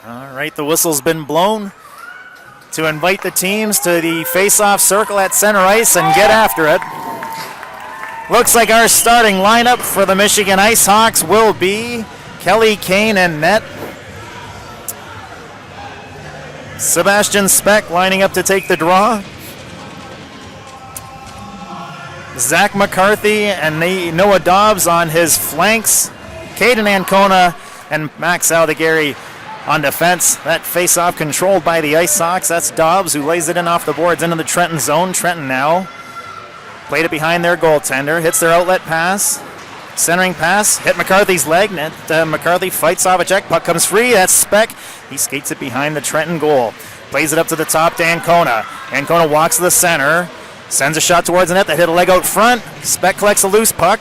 All right, the whistle's been blown to invite the teams to the face-off circle at center ice and get after it. Looks like our starting lineup for the Michigan Ice Hawks will be Kelly Kane and net. Sebastian Speck lining up to take the draw. Zach McCarthy and Noah Dobbs on his flanks. Caden Ancona and Max Aldegari on defense. That face-off controlled by the Ice Hawks. That's Dobbs who lays it in off the boards into the Trenton zone. Trenton now played it behind their goaltender. Hits their outlet pass. Centering pass. Hit McCarthy's leg. McCarthy fights off a check. Puck comes free. That's Speck. He skates it behind the Trenton goal. Plays it up to the top to Ancona. Ancona walks to the center. Sends a shot towards the net that hit a leg out front. Speck collects a loose puck.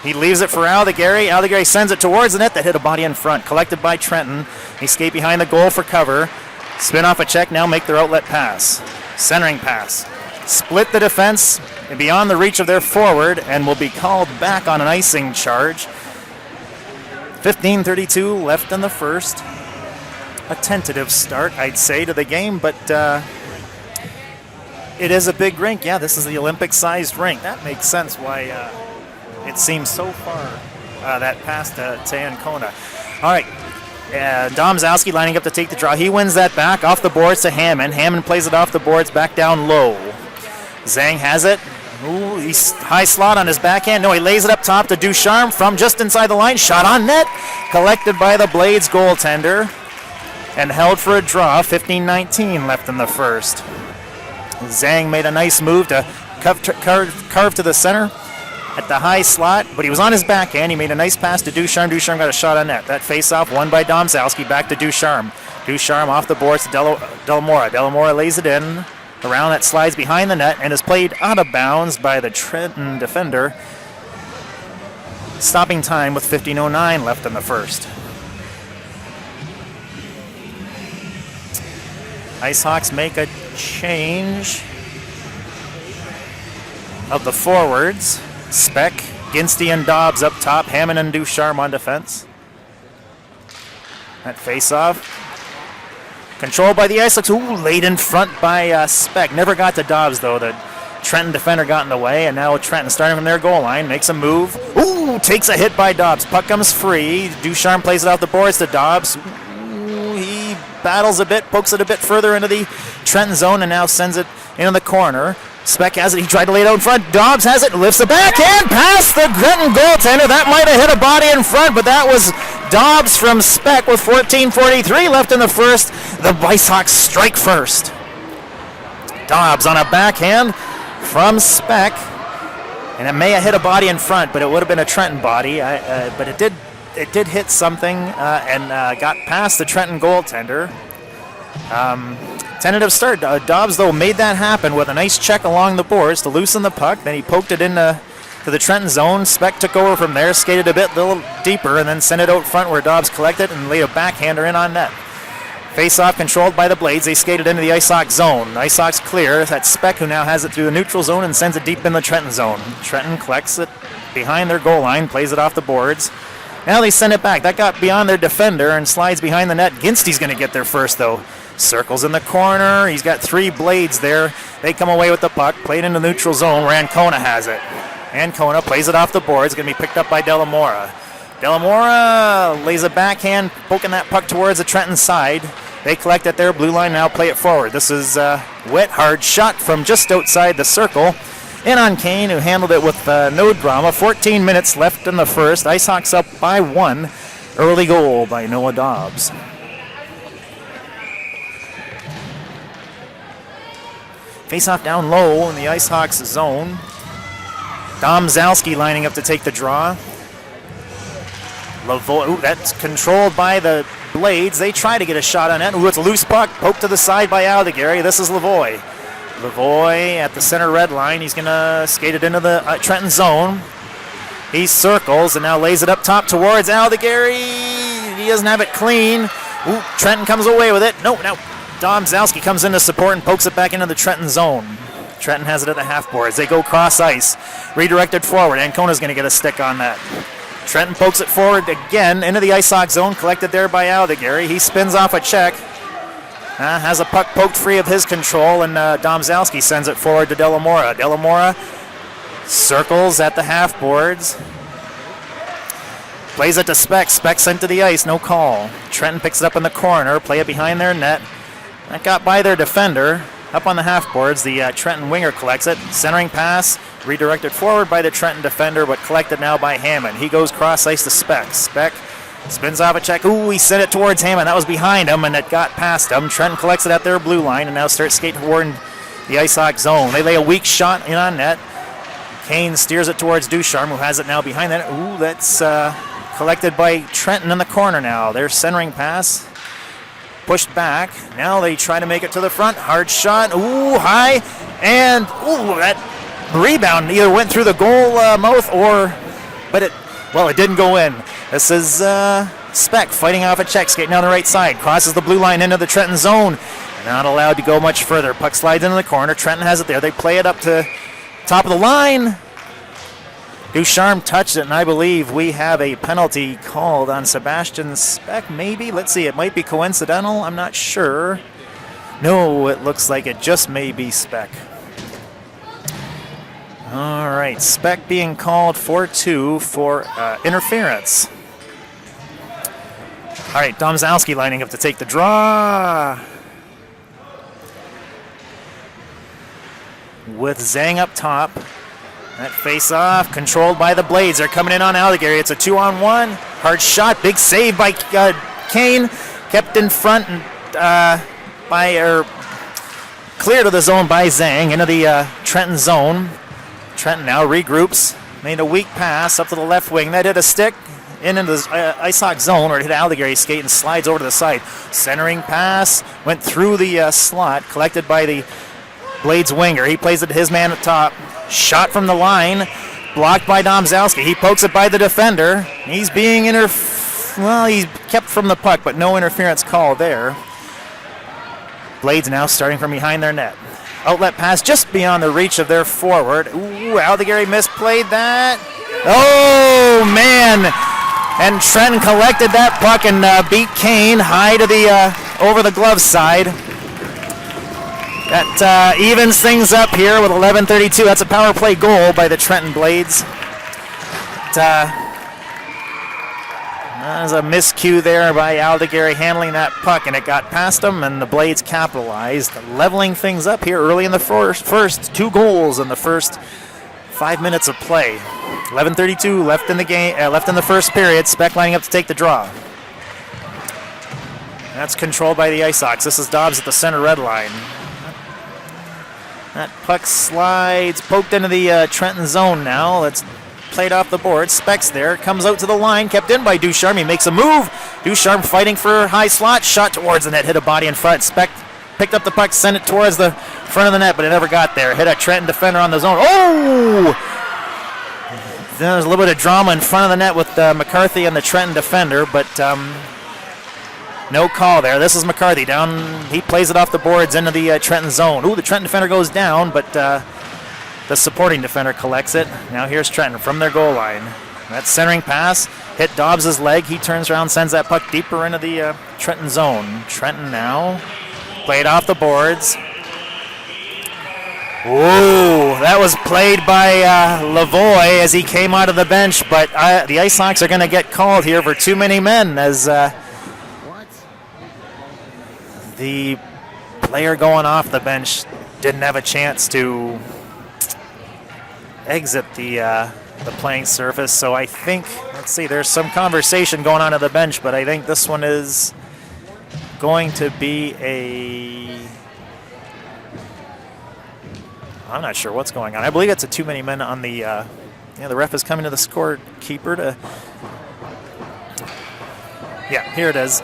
He leaves it for Aldegari. Aldegari sends it towards the net that hit a body in front. Collected by Trenton. They skate behind the goal for cover. Spin off a check, now make their outlet pass. Centering pass. Split the defense beyond the reach of their forward and will be called back on an icing charge. 15:32 left in the first. A tentative start, I'd say, to the game, but it is a big rink. Yeah, this is the Olympic-sized rink. That makes sense why it seems so far, that pass to Ancona. All right, Domzowski lining up to take the draw. He wins that back off the boards to Hammond. Hammond plays it off the boards back down low. Zhang has it. Ooh, he's high slot on his backhand. No, he lays it up top to Ducharme from just inside the line. Shot on net. Collected by the Blades goaltender and held for a draw. 15:19 left in the first. Zhang made a nice move to carve to the center at the high slot, but he was on his backhand. He made a nice pass to Ducharme. Ducharme got a shot on net. That face-off won by Domzowski. Back to Ducharme. Ducharme off the boards to Delamora. Delamora lays it in around that slides behind the net and is played out of bounds by the Trenton defender. Stopping time with 15:09 left in the first. Ice Hawks make a change of the forwards. Speck, Ginsty, and Dobbs up top. Hammond and Ducharme on defense. That face-off controlled by the Ice Hawks. Ooh, laid in front by Speck. Never got to Dobbs, though. The Trenton defender got in the way, and now Trenton, starting from their goal line, makes a move. Ooh, takes a hit by Dobbs. Puck comes free. Ducharme plays it off the boards to Dobbs. Ooh, he battles a bit, pokes it a bit further into the Trenton zone, and now sends it into the corner. Speck has it. He tried to lay it out in front. Dobbs has it. Lifts the backhand past the Trenton goaltender. That might have hit a body in front, but that was Dobbs from Speck with 14:43 left in the first. The Ice Hawks strike first. Dobbs on a backhand from Speck, and it may have hit a body in front, but it would have been a Trenton body. But it did hit something and got past the Trenton goaltender. Tentative start. Dobbs, though, made that happen with a nice check along the boards to loosen the puck. Then he poked it into the Trenton zone. Speck took over from there, skated a little deeper, and then sent it out front where Dobbs collected and laid a backhander in on net. Face-off controlled by the Blades. They skated into the Ice Hawks zone. Ice Hawks clear. That's Speck who now has it through the neutral zone and sends it deep in the Trenton zone. Trenton collects it behind their goal line, plays it off the boards. Now they send it back. That got beyond their defender and slides behind the net. Ginsty's going to get there first, though. Circles in the corner. He's got three Blades there. They come away with the puck. Played in the neutral zone where Ancona has it. Ancona plays it off the boards. Going to be picked up by Delamora. Delamora lays a backhand, poking that puck towards the Trenton side. They collect at their blue line, now play it forward. This is wet, hard shot from just outside the circle. In on Kane, who handled it with no drama. 14 minutes left in the first. Ice Hawks up by 1. Early goal by Noah Dobbs. Face-off down low in the Ice Hawks zone. Domzowski lining up to take the draw. Lavoie, ooh, that's controlled by the Blades. They try to get a shot on it. Ooh, it's a loose puck. Poked to the side by Aldegari. This is Lavoie. Lavoie at the center red line. He's going to skate it into the Trenton zone. He circles and now lays it up top towards Aldegari. He doesn't have it clean. Ooh, Trenton comes away with it. No. Domzowski comes in to support and pokes it back into the Trenton zone. Trenton has it at the half boards. They go cross ice. Redirected forward. Ancona's going to get a stick on that. Trenton pokes it forward again into the ice hockey zone, collected there by Aldegary. He spins off a check. Has a puck poked free of his control, and Domzalski sends it forward to Delamora. Delamora circles at the half boards. Plays it to Speck. Speck sent to the ice, no call. Trenton picks it up in the corner, play it behind their net. That got by their defender. Up on the half boards, the Trenton winger collects it. Centering pass, redirected forward by the Trenton defender, but collected now by Hammond. He goes cross ice to Speck. Speck spins off a check. Ooh, he sent it towards Hammond. That was behind him, and it got past him. Trenton collects it at their blue line and now starts skating toward the ice hockey zone. They lay a weak shot in on net. Kane steers it towards Ducharme, who has it now behind that. Ooh, that's collected by Trenton in the corner now. Their centering pass. Pushed back. Now they try to make it to the front. Hard shot. Ooh, high. And, ooh, that rebound either went through the goal mouth but it didn't go in. This is Speck fighting off a check, skating down the right side. Crosses the blue line into the Trenton zone. Not allowed to go much further. Puck slides into the corner. Trenton has it there. They play it up to top of the line. Ducharme touched it, and I believe we have a penalty called on Sebastian Speck, maybe? Let's see, it might be coincidental. I'm not sure. No, it looks like it just may be Speck. All right, Speck being called 4-2 for interference. All right, Domzalski lining up to take the draw. With Zhang up top. That face-off controlled by the Blades. They're coming in on Aldegary. It's a 2-on-1. Hard shot. Big save by Kane. Kept in front and clear to the zone by Zhang into the Trenton zone. Trenton now regroups. Made a weak pass up to the left wing. That hit a stick into the ice hockey zone, or it hit Aldegary skate and slides over to the side. Centering pass went through the slot, collected by the Blades winger. He plays it to his man at top. Shot from the line, blocked by Domzalski. He pokes it by the defender. He's being he's kept from the puck, but no interference call there. Blades now starting from behind their net. Outlet pass just beyond the reach of their forward. Ooh, Aldegary misplayed that. Oh, man. And Trenton collected that puck and beat Kane high to the over the glove side. That evens things up here with 11:32. That's a power play goal by the Trenton Blades. There's a miscue there by Aldegary handling that puck, and it got past him, and the Blades capitalized, leveling things up here early in the first 2 goals in the first 5 minutes of play. 11:32 left in the game, left in the first period. Speck lining up to take the draw. That's controlled by the Ice Hawks. This is Dobbs at the center red line. That puck slides, poked into the Trenton zone now. That's played off the board. Speck's there, comes out to the line, kept in by Ducharme. He makes a move. Ducharme fighting for high slot, shot towards the net, hit a body in front. Speck picked up the puck, sent it towards the front of the net, but it never got there. Hit a Trenton defender on the zone. Oh! There's a little bit of drama in front of the net with McCarthy and the Trenton defender, but no call there. This is McCarthy down. He plays it off the boards into the Trenton zone. Ooh, the Trenton defender goes down, but the supporting defender collects it. Now here's Trenton from their goal line. That centering pass hit Dobbs' leg. He turns around, sends that puck deeper into the Trenton zone. Trenton now played off the boards. Ooh, that was played by Lavoie as he came out of the bench, but the Ice Hawks are going to get called here for too many men as the player going off the bench didn't have a chance to exit the playing surface. So I think, let's see, there's some conversation going on at the bench, but I think this one is going to be I'm not sure what's going on. I believe it's a too many men on the, the ref is coming to the scorekeeper to, yeah, here it is.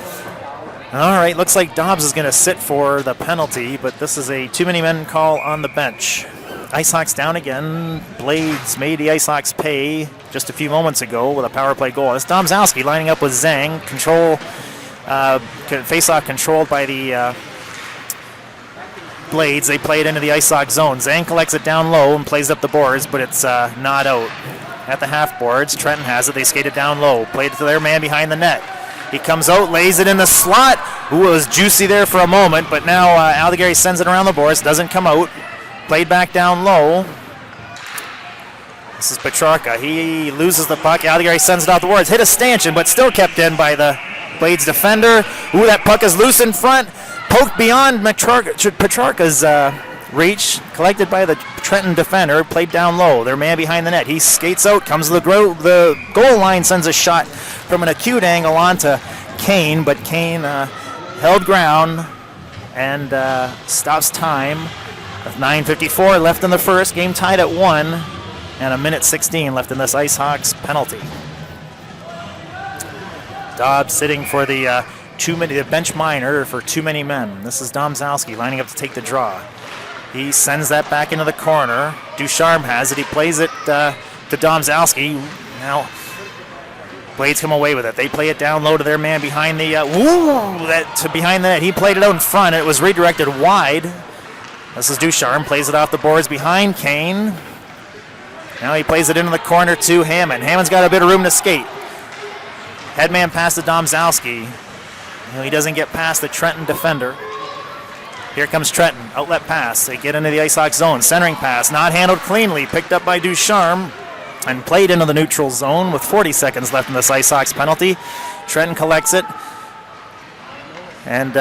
All right, looks like Dobbs is going to sit for the penalty, but this is a too many men call on the bench. Ice Hawks down again. Blades made the Ice Hawks pay just a few moments ago with a power play goal. It's Domzalski lining up with Zhang. Face-off controlled by the Blades. They play it into the Ice Hawks zone. Zhang collects it down low and plays up the boards, but it's not out. at the half boards. Trenton has it. They skated down low. Played it to their man behind the net. He comes out, lays it in the slot. Ooh, it was juicy there for a moment, but now Aldegheri sends it around the boards. Doesn't come out. Played back down low. This is Petrarca. He loses the puck. Aldegheri sends it out the boards. Hit a stanchion, but still kept in by the Blades defender. Ooh, that puck is loose in front. Poked beyond Petrarca's reach. Collected by the Trenton defender. Played down low. Their man behind the net. He skates out, comes to the goal line, sends a shot from an acute angle onto Kane, but Kane held ground and stops time with 9:54 left in the first. Game tied at 1 and a minute 16 left in this Ice Hawks penalty. Dobbs sitting for the bench minor for too many men. This is Domzalski lining up to take the draw. He sends that back into the corner. Ducharme has it. He plays it to Domzalski. Now Blades come away with it. They play it down low to their man behind the behind the net. He played it out in front. It was redirected wide. This is Ducharme. Plays it off the boards behind Kane. Now he plays it into the corner to Hammond. Hammond's got a bit of room to skate. Headman pass to Domzalski. He doesn't get past the Trenton defender. Here comes Trenton. Outlet pass. They get into the Ice Hawks zone. Centering pass. Not handled cleanly. Picked up by Ducharme and played into the neutral zone with 40 seconds left in this Ice Hawks penalty. Trenton collects it and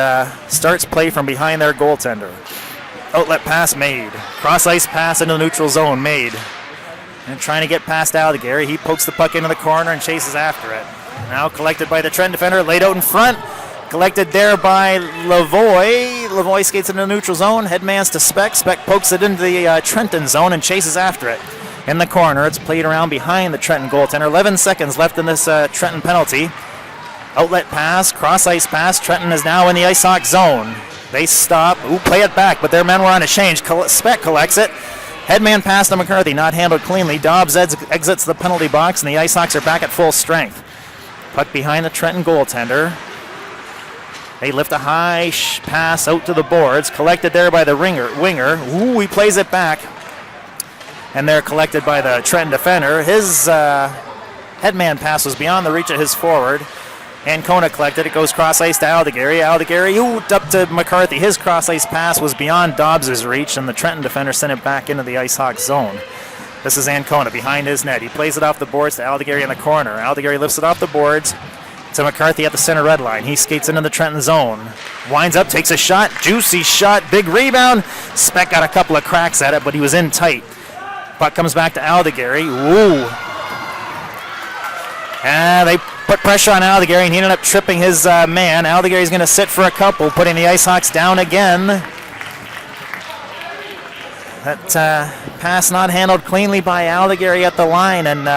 starts play from behind their goaltender. Outlet pass made. Cross ice pass into the neutral zone made. And trying to get past Aldegheri. He pokes the puck into the corner and chases after it. Now collected by the Trenton defender. Laid out in front. Collected there by Lavoie. Lavoie skates into the neutral zone. Headmans to Speck. Speck pokes it into the Trenton zone and chases after it. In the corner, it's played around behind the Trenton goaltender. 11 seconds left in this Trenton penalty. Outlet pass, cross ice pass. Trenton is now in the Ice Hawk zone. They stop. Ooh, play it back, but their men were on a change. Speck collects it. Headman pass to McCarthy, not handled cleanly. Dobbs exits the penalty box, and the Ice Hawks are back at full strength. Puck behind the Trenton goaltender. They lift a high pass out to the boards. Collected there by the winger. Ooh, he plays it back. And they're collected by the Trenton defender. His headman pass was beyond the reach of his forward. Ancona collected. It goes cross ice to Aldegheri. Aldegheri, up to McCarthy. His cross ice pass was beyond Dobbs' reach, and the Trenton defender sent it back into the Ice Hawks zone. This is Ancona behind his net. He plays it off the boards to Aldegheri in the corner. Aldegheri lifts it off the boards to McCarthy at the center red line. He skates into the Trenton zone. Winds up, takes a shot. Juicy shot. Big rebound. Speck got a couple of cracks at it, but he was in tight. Puck comes back to Aldegheri. Ooh. And they put pressure on Aldegheri, and he ended up tripping his man. Aldegheri's going to sit for a couple, putting the Ice Hawks down again. That pass not handled cleanly by Aldegheri at the line, and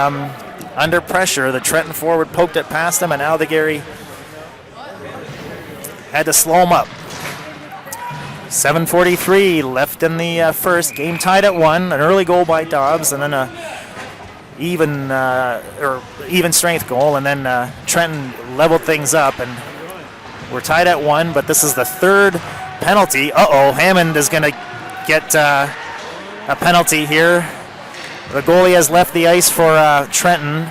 under pressure, the Trenton forward poked it past him, and Aldegheri had to slow him up. 7:43 left in the first. Game tied at 1. An early goal by Dobbs, and then a even strength goal, and then Trenton leveled things up, and we're tied at 1. But this is the third penalty. Hammond is going to get a penalty here. The goalie has left the ice for Trenton.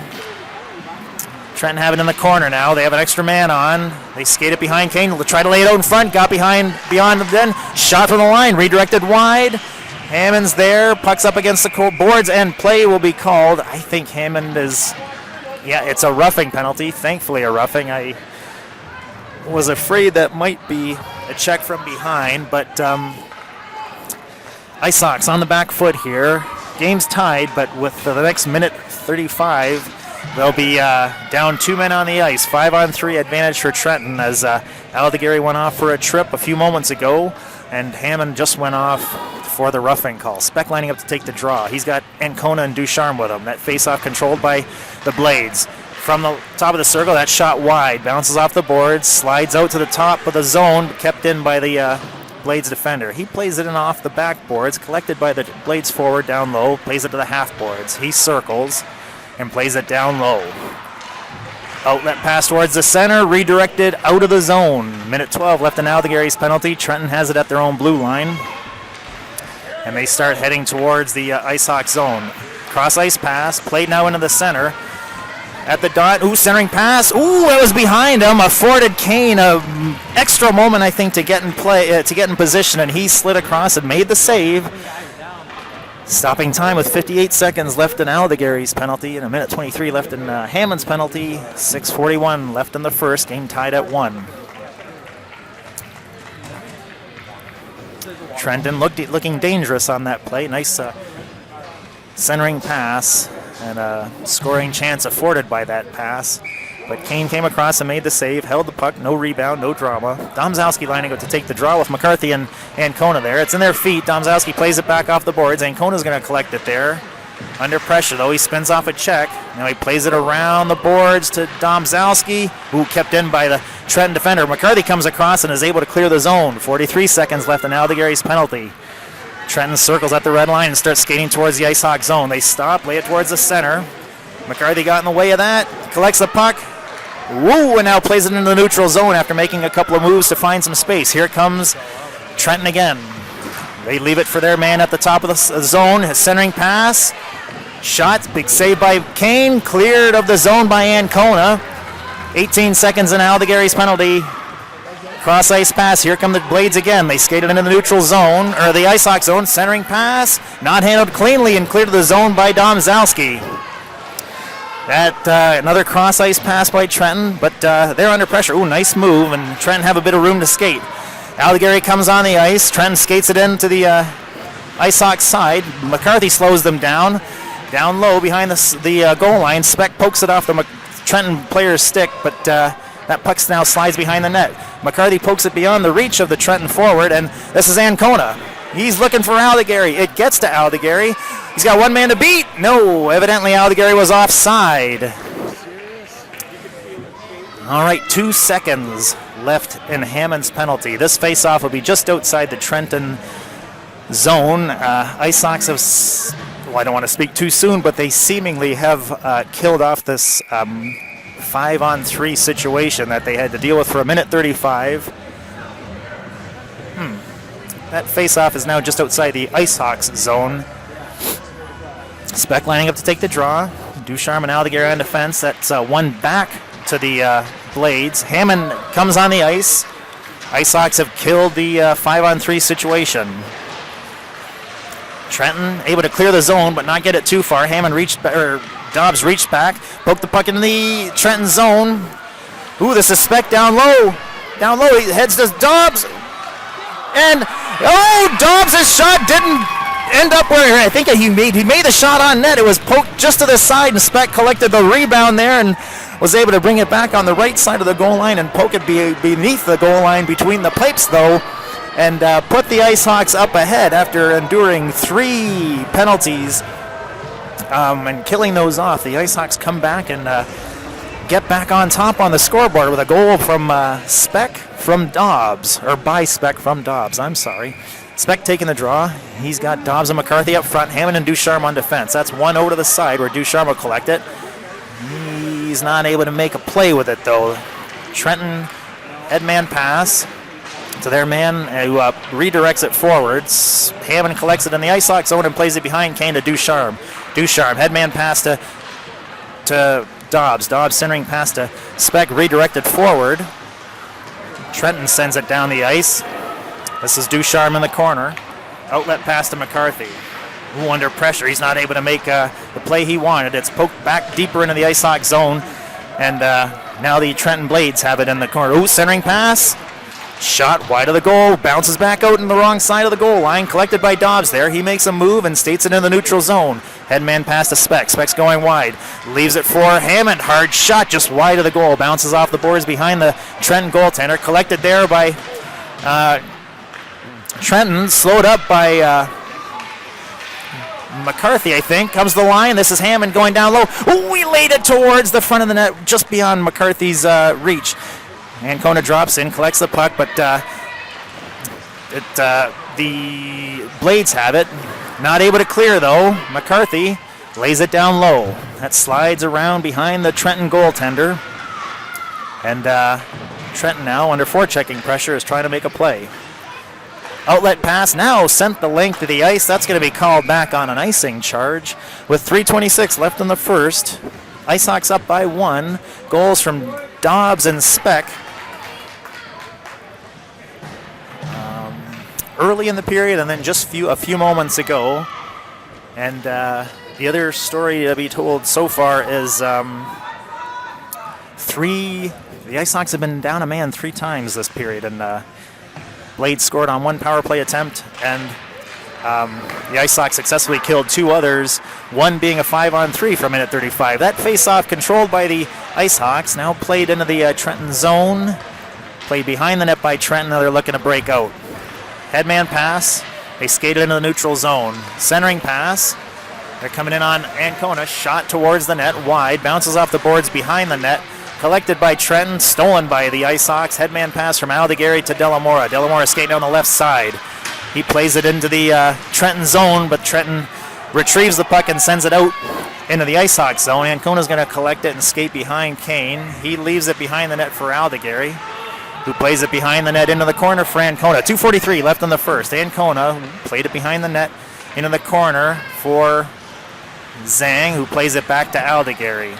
Trenton have it in the corner now. They have an extra man on. They skate it behind Kane. They'll try to lay it out in front. Got beyond them then. Shot from the line. Redirected wide. Hammond's there. Puck's up against the boards, and play will be called. I think Hammond is... Yeah, it's a roughing penalty. Thankfully a roughing. I was afraid that might be a check from behind, but Ice Hawks on the back foot here. Game's tied, but with the next minute 35, they'll be down 2 men on the ice. 5-on-3 advantage for Trenton, as Aldegheri went off for a trip a few moments ago, and Hammond just went off for the roughing call. Speck lining up to take the draw. He's got Ancona and Ducharme with him. That face-off controlled by the Blades. From the top of the circle, that shot wide. Bounces off the boards, slides out to the top of the zone, kept in by the Blades defender. He plays it in off the backboards, collected by the Blades forward down low, plays it to the half boards. He circles and plays it down low. Outlet pass towards the center, redirected out of the zone. Minute 12 left in Aldegheri's penalty. Trenton has it at their own blue line, and they start heading towards the Ice Hawk zone. Cross ice pass, played now into the center. At the dot, centering pass. It was behind him. Afforded Kane a extra moment, I think, to get in play, to get in position, and he slid across and made the save. Stopping time with 58 seconds left in Aldegary's penalty and a minute 23 left in Hammond's penalty. 6:41 left in the first. Game tied at 1. Trenton looking dangerous on that play. Nice centering pass and a scoring chance afforded by that pass. But Kane came across and made the save, held the puck, no rebound, no drama. Domzowski lining up to take the draw with McCarthy and Ancona there. It's in their feet. Domzowski plays it back off the boards. Ancona's going to collect it there. Under pressure, though, he spins off a check. Now he plays it around the boards to Domzowski, who kept in by the Trenton defender. McCarthy comes across and is able to clear the zone. 43 seconds left in Aldegary's penalty. Trenton circles at the red line and starts skating towards the IceHawk zone. They stop, lay it towards the center. McCarthy got in the way of that, collects the puck. And now plays it into the neutral zone after making a couple of moves to find some space. Here comes Trenton again. They leave it for their man at the top of the zone. His centering pass. Shot. Big save by Kane. Cleared of the zone by Ancona. 18 seconds in Aldegary's penalty. Cross ice pass. Here come the Blades again. They skated into the neutral zone, or the IceHawk zone. Centering pass. Not handled cleanly and cleared to the zone by Domzowski. That another cross ice pass by Trenton, but they're under pressure. Nice move, and Trenton have a bit of room to skate. Aldegary comes on the ice. Trenton skates it into the IceHawks side. McCarthy slows them down. Down low behind the goal line. Speck pokes it off the Trenton player's stick, but that puck now slides behind the net. McCarthy pokes it beyond the reach of the Trenton forward, and this is Ancona. He's looking for Aldegary. It gets to Aldegary. He's got one man to beat. No, evidently Aldegary was offside. All right, 2 seconds left in Hammond's penalty. This face-off will be just outside the Trenton zone. IceHawks have, I don't want to speak too soon, but they seemingly have killed off this 5-on-3 situation that they had to deal with for a minute 35. That face-off is now just outside the IceHawks zone. Speck lining up to take the draw. Ducharme and Aldegary on defense. That's one back to the Blades. Hammond comes on the ice. IceHawks have killed the 5-on-3 situation. Trenton able to clear the zone but not get it too far. Dobbs reached back, poked the puck into the Trenton zone. This is Speck down low. Down low, he heads to Dobbs. And, Dobbs' shot didn't end up where I think he made the shot on net. It was poked just to the side, and Speck collected the rebound there and was able to bring it back on the right side of the goal line and poke it beneath the goal line between the pipes, though, and put the IceHawks up ahead after enduring 3 penalties and killing those off. The IceHawks come back and get back on top on the scoreboard with a goal from Speck from Dobbs, or by Speck from Dobbs, I'm sorry. Speck taking the draw. He's got Dobbs and McCarthy up front, Hammond and Ducharme on defense. That's one over to the side where Ducharme will collect it. He's not able to make a play with it, though. Trenton headman pass to their man who redirects it forwards. Hammond collects it in the IceHawks zone and plays it behind Kane to Ducharme. Ducharme, headman pass to Dobbs. Dobbs centering pass to Speck, redirected forward. Trenton sends it down the ice. This is Ducharme in the corner. Outlet pass to McCarthy. Under pressure. He's not able to make the play he wanted. It's poked back deeper into the IceHawk zone. And now the Trenton Blades have it in the corner. Centering pass. Shot wide of the goal. Bounces back out in the wrong side of the goal line. Collected by Dobbs there. He makes a move and states it in the neutral zone. Headman pass to Speck. Speck's going wide. Leaves it for Hammond. Hard shot just wide of the goal. Bounces off the boards behind the Trenton goaltender. Collected there by Trenton. Slowed up by McCarthy, I think. Comes the line. This is Hammond going down low. He laid it towards the front of the net, just beyond McCarthy's reach. Ancona drops in, collects the puck, but the Blades have it. Not able to clear, though. McCarthy lays it down low. That slides around behind the Trenton goaltender. And Trenton now, under forechecking pressure, is trying to make a play. Outlet pass now sent the length of the ice. That's going to be called back on an icing charge. With 3:26 left in the first, Ice Hawks up by 1. Goals from Dobbs and Speck. Early in the period and then just a few moments ago. And the other story to be told so far is the Ice Hawks have been down a man 3 times this period, and Blades scored on 1 power play attempt, and the Ice Hawks successfully killed 2 others, one being a 5-on-3 from minute 35. That face-off controlled by the Ice Hawks, now played into the Trenton zone, played behind the net by Trenton. Now they're looking to break out. Headman pass, they skated into the neutral zone. Centering pass, they're coming in on Ancona, shot towards the net, wide, bounces off the boards behind the net, collected by Trenton, stolen by the Ice Hawks. Headman pass from Aldegari to Delamora. Delamora skating down the left side. He plays it into the Trenton zone, but Trenton retrieves the puck and sends it out into the Ice Hawks zone. Ancona's going to collect it and skate behind Kane. He leaves it behind the net for Aldegari, who plays it behind the net into the corner for Ancona. 2:43 left in the first. Ancona played it behind the net into the corner for Zhang, who plays it back to Aldegari.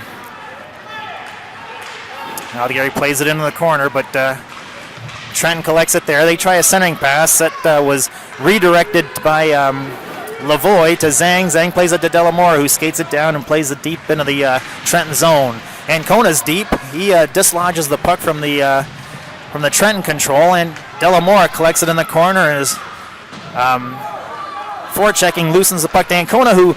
Aldegari plays it into the corner, but Trenton collects it there. They try a centering pass that was redirected by Lavoie to Zhang. Zhang plays it to Delamora, who skates it down and plays it deep into the Trenton zone. Ancona's deep. He dislodges the puck from the Trenton control, and Delamora collects it in the corner and is forechecking, loosens the puck to Ancona, who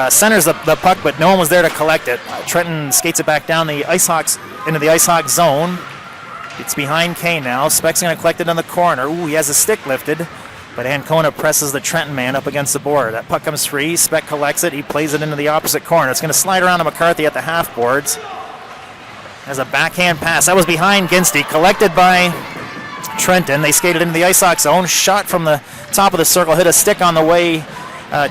centers the puck, but no one was there to collect it. Trenton skates it back down the Ice Hawks into the Ice Hawks zone. It's behind Kane now. Speck's going to collect it in the corner. Ooh, he has a stick lifted, but Ancona presses the Trenton man up against the board. That puck comes free. Speck collects it. He plays it into the opposite corner. It's going to slide around to McCarthy at the half boards. As a backhand pass. That was behind Ginsty. Collected by Trenton. They skated into the Ice Hawks zone. Shot from the top of the circle. Hit a stick on the way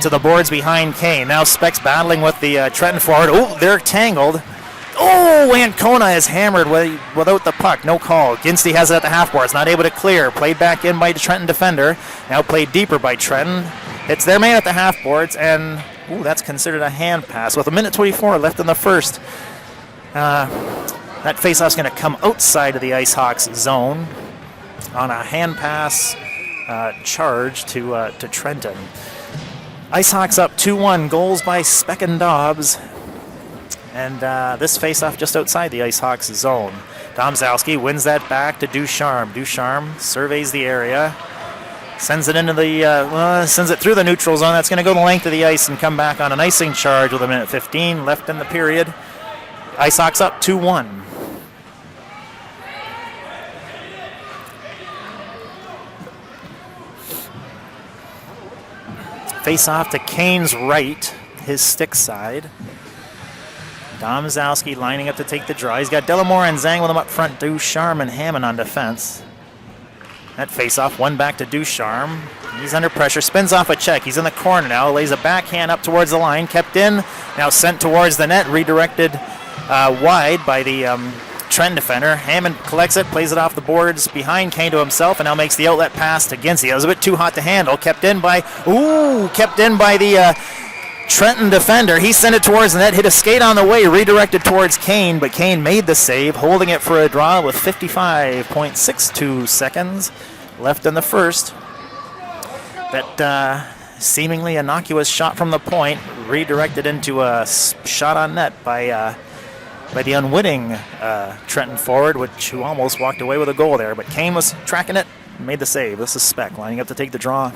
to the boards behind Kane. Now Speck's battling with the Trenton forward. Oh, they're tangled. Oh, Ancona is hammered without the puck. No call. Ginsty has it at the half boards. Not able to clear. Played back in by the Trenton defender. Now played deeper by Trenton. It's their man at the half boards, and that's considered a hand pass. With 1:24 left in the first. That faceoff's going to come outside of the Ice Hawks zone on a hand pass charge to Trenton. Ice Hawks up 2-1. Goals by Speck and Dobbs. And this faceoff just outside the Ice Hawks zone. Domzowski wins that back to Ducharme. Ducharme surveys the area. Sends it into the sends it through the neutral zone. That's going to go the length of the ice and come back on an icing charge with 1:15 left in the period. Ice Hawks up 2-1. Face off to Kane's right, his stick side. Domzowski lining up to take the draw. He's got Delamore and Zhang with him up front. Ducharme and Hammond on defense. That face-off, one back to Ducharme. He's under pressure, spins off a check. He's in the corner now, lays a backhand up towards the line, kept in, now sent towards the net, redirected wide by the Trenton defender. Hammond collects it, plays it off the boards behind Kane to himself, and now makes the outlet pass to Ginsey. It was a bit too hot to handle. Kept in by the Trenton defender. He sent it towards the net, hit a skate on the way, redirected towards Kane, but Kane made the save, holding it for a draw with 55.62 seconds left in the first. That seemingly innocuous shot from the point, redirected into a shot on net by the unwitting Trenton forward, who almost walked away with a goal there. But Kane was tracking it, made the save. This is Speck lining up to take the draw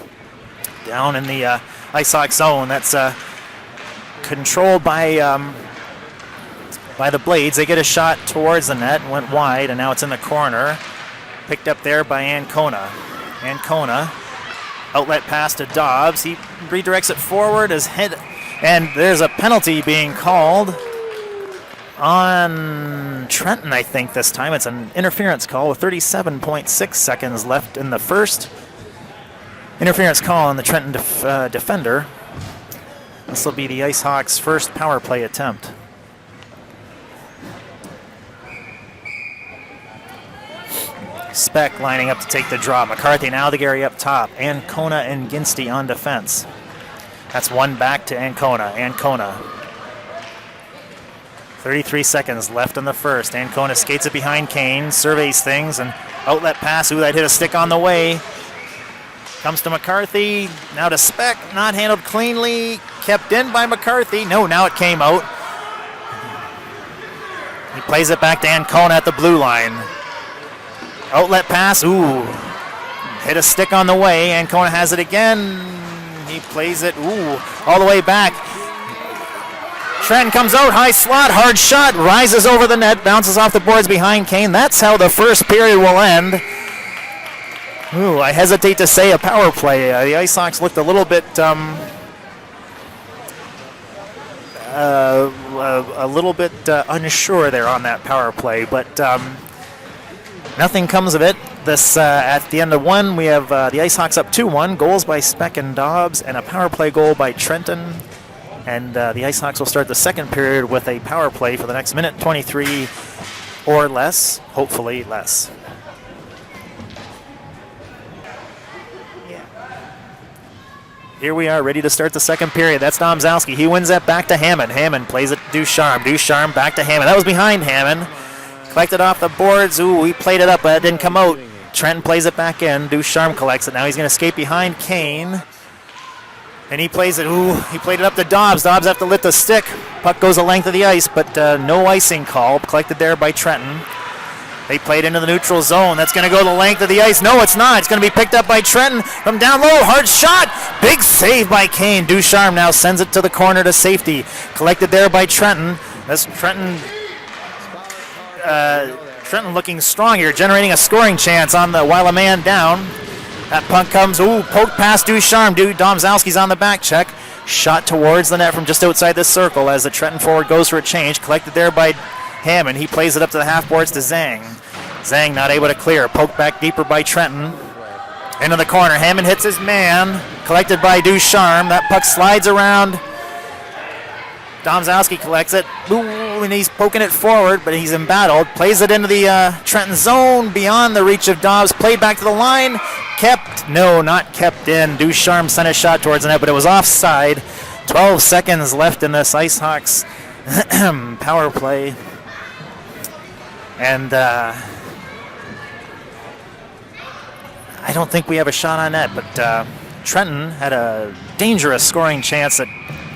down in the Ice Hawks zone. That's controlled by the Blades. They get a shot towards the net, went wide, and now it's in the corner. Picked up there by Ancona. Ancona, outlet pass to Dobbs. He redirects it forward, his head, and there's a penalty being called on Trenton, I think, this time. It's an interference call with 37.6 seconds left in the first. Interference call on the Trenton defender. This will be the Ice Hawks' first power play attempt. Speck lining up to take the draw. McCarthy and Aldegheri up top. Ancona and Ginsty on defense. That's one back to Ancona. Ancona. 33 seconds left in the first. Ancona skates it behind Kane, surveys things, and outlet pass. Ooh, that hit a stick on the way. Comes to McCarthy. Now to Speck. Not handled cleanly. Kept in by McCarthy. No, now it came out. He plays it back to Ancona at the blue line. Outlet pass. Ooh. Hit a stick on the way. Ancona has it again. He plays it. Ooh. All the way back. Trenton comes out. High slot. Hard shot. Rises over the net. Bounces off the boards behind Kane. That's how the first period will end. Ooh, I hesitate to say a power play. The Ice Hawks looked a little bit unsure there on that power play, but nothing comes of it. This at the end of one, we have the Ice Hawks up 2-1. Goals by Speck and Dobbs, and a power play goal by Trenton. And the Ice Hawks will start the second period with a power play for the next minute 23 or less, hopefully less. Here we are, ready to start the second period. That's Domzalski. He wins that back to Hammond. Hammond plays it to Ducharme. Ducharme back to Hammond. That was behind Hammond. Collected off the boards. Ooh, he played it up, but it didn't come out. Trenton plays it back in. Ducharme collects it. Now he's going to skate behind Kane. And he plays it. Ooh, he played it up to Dobbs. Dobbs have to lift the stick. Puck goes the length of the ice, but no icing call. Collected there by Trenton. They played into the neutral zone. That's going to go the length of the ice. No, it's not. It's going to be picked up by Trenton from down low. Hard shot. Big save by Kane. Ducharme now sends it to the corner to safety. Collected there by Trenton. That's Trenton looking strong here, generating a scoring chance while a man down. That puck comes. Ooh, poked past Ducharme. Domzalski's on the back check. Shot towards the net from just outside the circle as the Trenton forward goes for a change. Collected there by Hammond. He plays it up to the half boards to Zhang. Zhang not able to clear. Poked back deeper by Trenton. Into the corner. Hammond hits his man. Collected by Ducharme. That puck slides around. Domzalski collects it. Ooh, and he's poking it forward, but he's embattled. Plays it into the Trenton zone beyond the reach of Dobbs. Played back to the line. Kept. No, not kept in. Ducharme sent a shot towards the net, but it was offside. 12 seconds left in this Ice Hawks power play. And I don't think we have a shot on net, but Trenton had a dangerous scoring chance that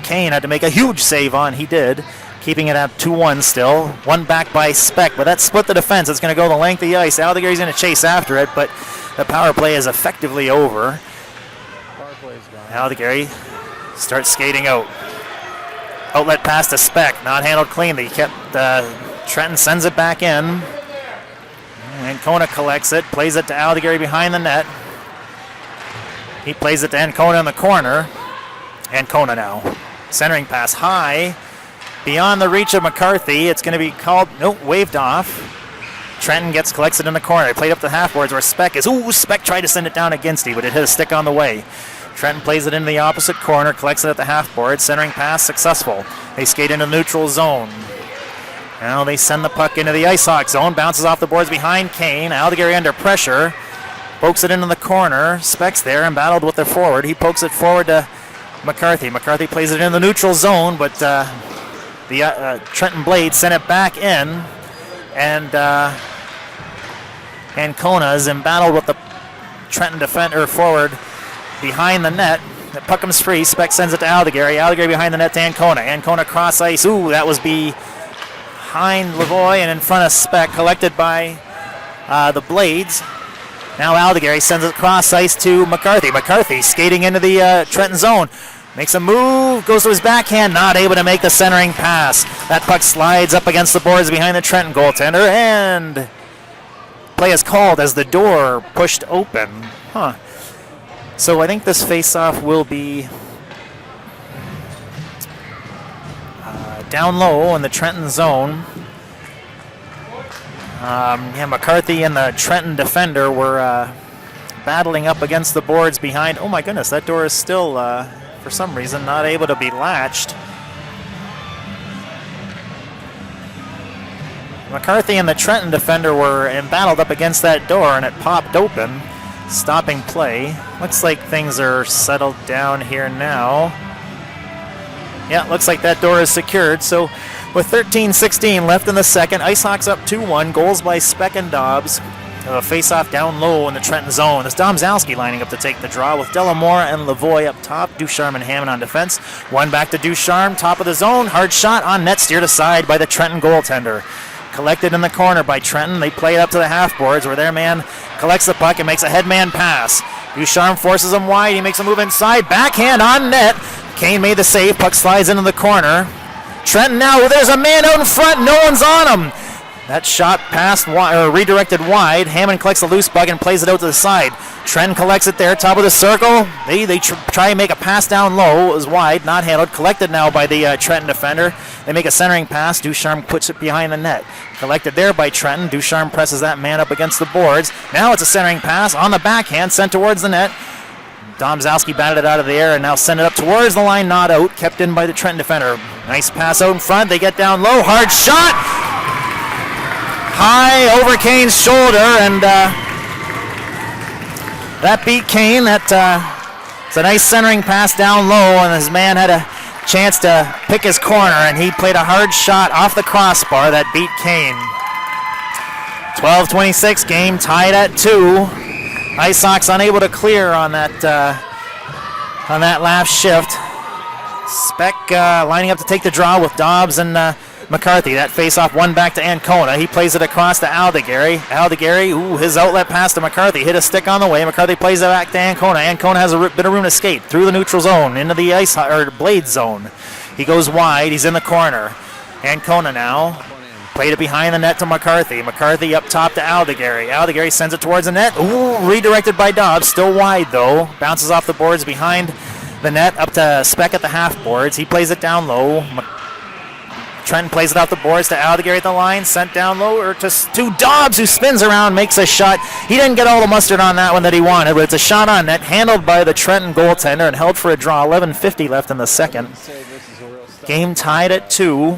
Kane had to make a huge save on. He did, keeping it at 2-1 still. One back by Speck, but that split the defense. It's going to go the length of the ice. Aldegheri's going to chase after it, but the power play is effectively over. Aldegheri starts skating out. Outlet pass to Speck, not handled cleanly. Trenton sends it back in. Ancona collects it, plays it to Aldegheri behind the net. He plays it to Ancona in the corner. Ancona now. Centering pass high. Beyond the reach of McCarthy. It's going to be called, nope, waved off. Trenton collects it in the corner. He played up the half boards where Speck is. Ooh, Speck tried to send it down against him, but it hit a stick on the way. Trenton plays it into the opposite corner, collects it at the half board. Centering pass successful. They skate into the neutral zone. Now they send the puck into the Ice Hawk zone. Bounces off the boards behind Kane. Aldegheri under pressure. Pokes it into the corner. Speck's there, embattled with the forward. He pokes it forward to McCarthy. McCarthy plays it in the neutral zone, but the Trenton Blades sent it back in. And Ancona is embattled with the Trenton defender forward behind the net. The puck comes free. Speck sends it to Aldegheri. Aldegheri behind the net to Ancona. Ancona cross ice. Ooh, that was behind Lavoie and in front of Speck, collected by the Blades. Now Aldegheri sends it cross ice to McCarthy. McCarthy skating into the Trenton zone. Makes a move, goes to his backhand, not able to make the centering pass. That puck slides up against the boards behind the Trenton goaltender, and play is called as the door pushed open. So I think this face-off will be down low in the Trenton zone. McCarthy and the Trenton defender were battling up against the boards behind. Oh my goodness, that door is still, for some reason, not able to be latched. McCarthy and the Trenton defender were embattled up against that door, and it popped open, stopping play. Looks like things are settled down here now. Yeah, looks like that door is secured. So with 13-16 left in the second, IceHogs up 2-1. Goals by Speck and Dobbs. A face-off down low in the Trenton zone. It's Domzalski lining up to take the draw with Delamore and Lavoie up top. Ducharme and Hammond on defense. One back to Ducharme, top of the zone. Hard shot on net, steered aside by the Trenton goaltender. Collected in the corner by Trenton. They play it up to the half boards where their man collects the puck and makes a headman pass. Ducharme forces him wide. He makes a move inside. Backhand on net. Kane made the save. Puck slides into the corner. Trenton now, there's a man out in front. No one's on him. That shot passed redirected wide. Hammond collects the loose puck and plays it out to the side. Trenton collects it there, top of the circle. They try and make a pass down low. It was wide, not handled. Collected now by the Trenton defender. They make a centering pass. Ducharme puts it behind the net. Collected there by Trenton. Ducharme presses that man up against the boards. Now it's a centering pass on the backhand, sent towards the net. Domzalski batted it out of the air and now sent it up towards the line, not out. Kept in by the Trenton defender. Nice pass out in front. They get down low. Hard shot! High over Kane's shoulder, and that beat Kane. It's a nice centering pass down low, and his man had a chance to pick his corner, and he played a hard shot off the crossbar that beat Kane. 12-26, game tied at 2. IceHogs unable to clear on that last shift. Speck lining up to take the draw with Dobbs and McCarthy. That face-off, one back to Ancona. He plays it across to Aldegary. Aldegary, his outlet pass to McCarthy. Hit a stick on the way. McCarthy plays it back to Ancona. Ancona has a bit of room to skate through the neutral zone into the blade zone. He goes wide. He's in the corner. Ancona now. Played it behind the net to McCarthy. McCarthy up top to Aldegary. Aldegary sends it towards the net. Redirected by Dobbs. Still wide, though. Bounces off the boards behind the net up to Speck at the half boards. He plays it down low. Trenton plays it out the boards to Aldegary at the line, sent down low, or to Dobbs, who spins around, makes a shot. He didn't get all the mustard on that one that he wanted, but it's a shot on net, handled by the Trenton goaltender and held for a draw. 11:50 left in the second. Game tied at 2.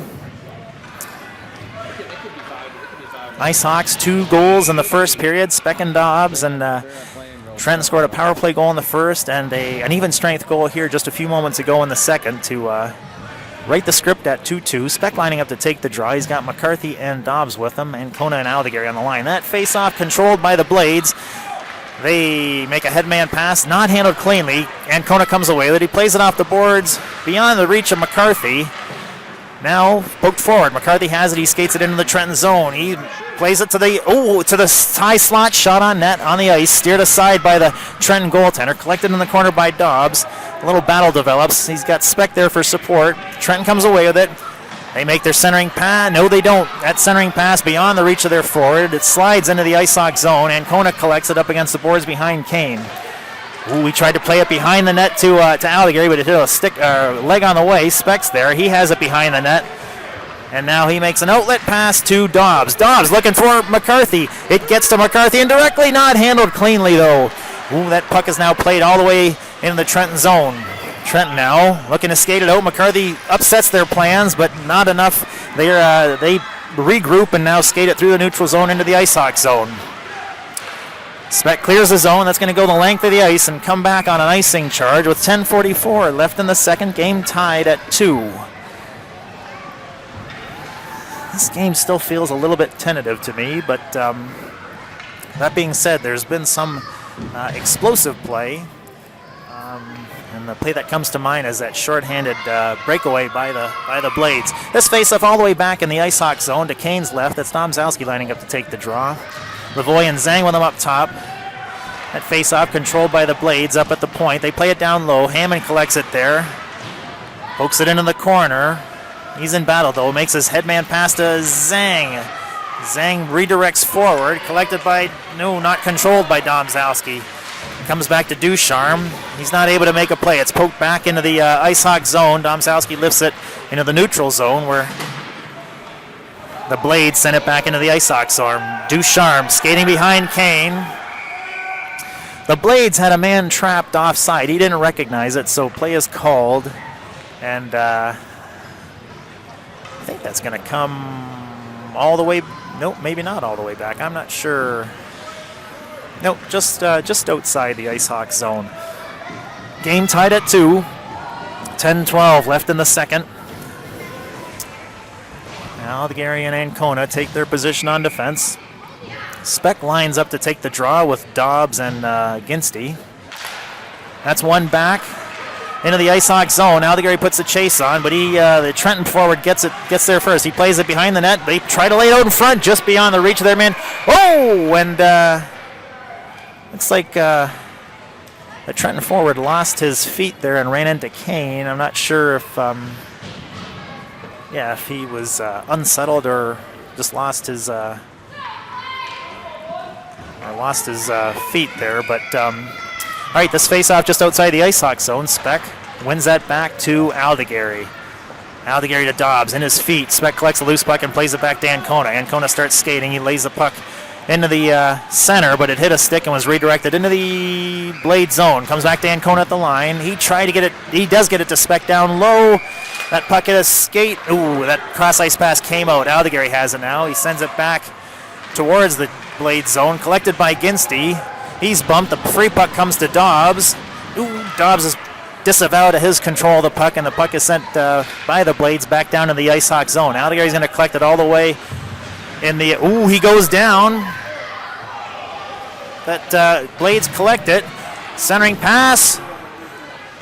IceHogs 2 goals in the first period. Speck and Dobbs, and Trenton scored a power play goal in the first and an even strength goal here just a few moments ago in the second to write the script at 2-2. Speck lining up to take the draw. He's got McCarthy and Dobbs with him, and Kona and Aldegary on the line. That face-off controlled by the Blades. They make a headman pass, not handled cleanly, and Kona comes away with it. He plays it off the boards beyond the reach of McCarthy. Now poked forward. McCarthy has it. He skates it into the Trenton zone. He plays it to the high slot. Shot on net on the ice. Steered aside by the Trenton goaltender. Collected in the corner by Dobbs. A little battle develops. He's got Speck there for support. Trenton comes away with it. They make their centering pass. No, they don't. That centering pass beyond the reach of their forward. It slides into the IceHogs zone. Ancona collects it up against the boards behind Kane. We tried to play it behind the net to Aldegary, but it hit a leg on the way. Speck's there. He has it behind the net. And now he makes an outlet pass to Dobbs. Dobbs looking for McCarthy. It gets to McCarthy indirectly, not handled cleanly, though. That puck is now played all the way into the Trenton zone. Trenton now looking to skate it out. McCarthy upsets their plans, but not enough. They regroup and now skate it through the neutral zone into the IceHogs zone. Speck clears the zone. That's going to go the length of the ice and come back on an icing charge with 10:44 left in the second. Game tied at 2. This game still feels a little bit tentative to me, but that being said, there's been some explosive play. And the play that comes to mind is that shorthanded breakaway by the Blades. This face-off all the way back in the IceHogs zone to Kane's left. That's Domzalski lining up to take the draw. Lavoie and Zhang with them up top. That face-off controlled by the Blades up at the point. They play it down low. Hammond collects it there. Pokes it into the corner. He's in battle, though. Makes his headman pass to Zhang. Zhang redirects forward. Collected by, not controlled by Domzalski. Comes back to Ducharme. He's not able to make a play. It's poked back into the IceHogs zone. Domzalski lifts it into the neutral zone where the Blades send it back into the IceHogs zone. Ducharme skating behind Kane. The Blades had a man trapped offside. He didn't recognize it, so play is called. And I think that's going to come all the way Nope, maybe not all the way back. I'm not sure. Nope, just outside the Ice Hawk zone. Game tied at 2. 10-12 left in the second. Now the Gary and Ancona take their position on defense. Speck lines up to take the draw with Dobbs and Ginsty. That's one back into the Ice Hawk zone. Now the Gary puts the chase on, but the Trenton forward gets there first. He plays it behind the net. They try to lay it out in front, just beyond the reach of their man. Oh, and looks like the Trenton forward lost his feet there and ran into Kane. I'm not sure if if he was unsettled or just lost his feet there. But all right, this face-off just outside the Ice Hawk zone. Speck wins that back to Aldegary. Aldegary to Dobbs, in his feet. Speck collects a loose puck and plays it back to Ancona. Ancona starts skating. He lays the puck into the center, but it hit a stick and was redirected into the Blade zone. Comes back to Ancona at the line. He tried to get it. He does get it to Speck down low. That puck hit a skate. Ooh, that cross-ice pass came out. Aldegary has it now. He sends it back towards the Blade zone. Collected by Ginsty. He's bumped. The free puck comes to Dobbs. Ooh, Dobbs is disavowed of his control of the puck, and the puck is sent by the Blades back down to the Ice Hawk zone. Aldegary's going to collect it all the way in the... Ooh, he goes down. That Blades collect it. Centering pass.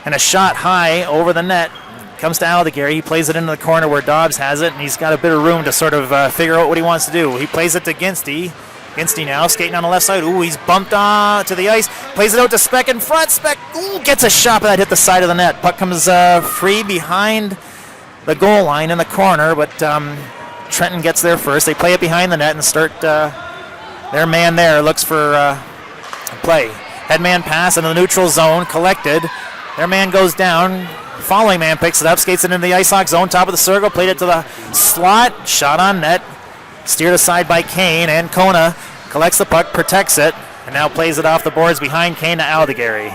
And a shot high over the net. Comes to Aldegary. He plays it into the corner where Dobbs has it, and he's got a bit of room to sort of figure out what he wants to do. He plays it to Ginsty. Ginsty now skating on the left side. Ooh, he's bumped to the ice. Plays it out to Speck in front. Speck, ooh, gets a shot, but that hit the side of the net. Puck comes free behind the goal line in the corner, but Trenton gets there first. They play it behind the net and start their man there. Looks for play. Headman pass into the neutral zone. Collected. Their man goes down. Following man picks it up. Skates it into the Ice Hawk zone. Top of the circle. Played it to the slot. Shot on net. Steered aside by Kane. Ancona collects the puck, protects it, and now plays it off the boards behind Kane to Aldegary.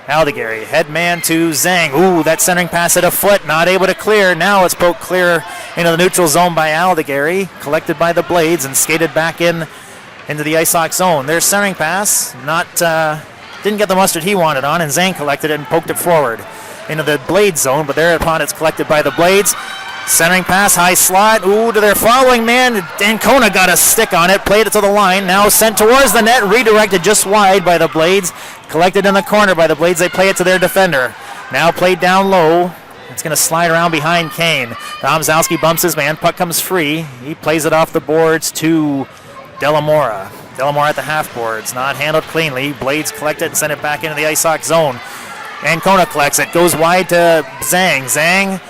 Aldegary, head man to Zhang. Ooh, that centering pass at a foot, not able to clear. Now it's poked clear into the neutral zone by Aldegary, collected by the Blades and skated back into the Ice Hawk zone. Their centering pass, didn't get the mustard he wanted on, and Zhang collected it and poked it forward into the Blade zone, but thereupon it's collected by the Blades. Centering pass, high slot. Ooh, to their following man. Ancona got a stick on it, played it to the line. Now sent towards the net, redirected just wide by the Blades. Collected in the corner by the Blades. They play it to their defender. Now played down low. It's going to slide around behind Kane. Domzowski bumps his man. Puck comes free. He plays it off the boards to Delamora. Delamora at the half boards. Not handled cleanly. Blades collect it and send it back into the Ice Hawk zone. Ancona collects it. Goes wide to Zhang. Zhang.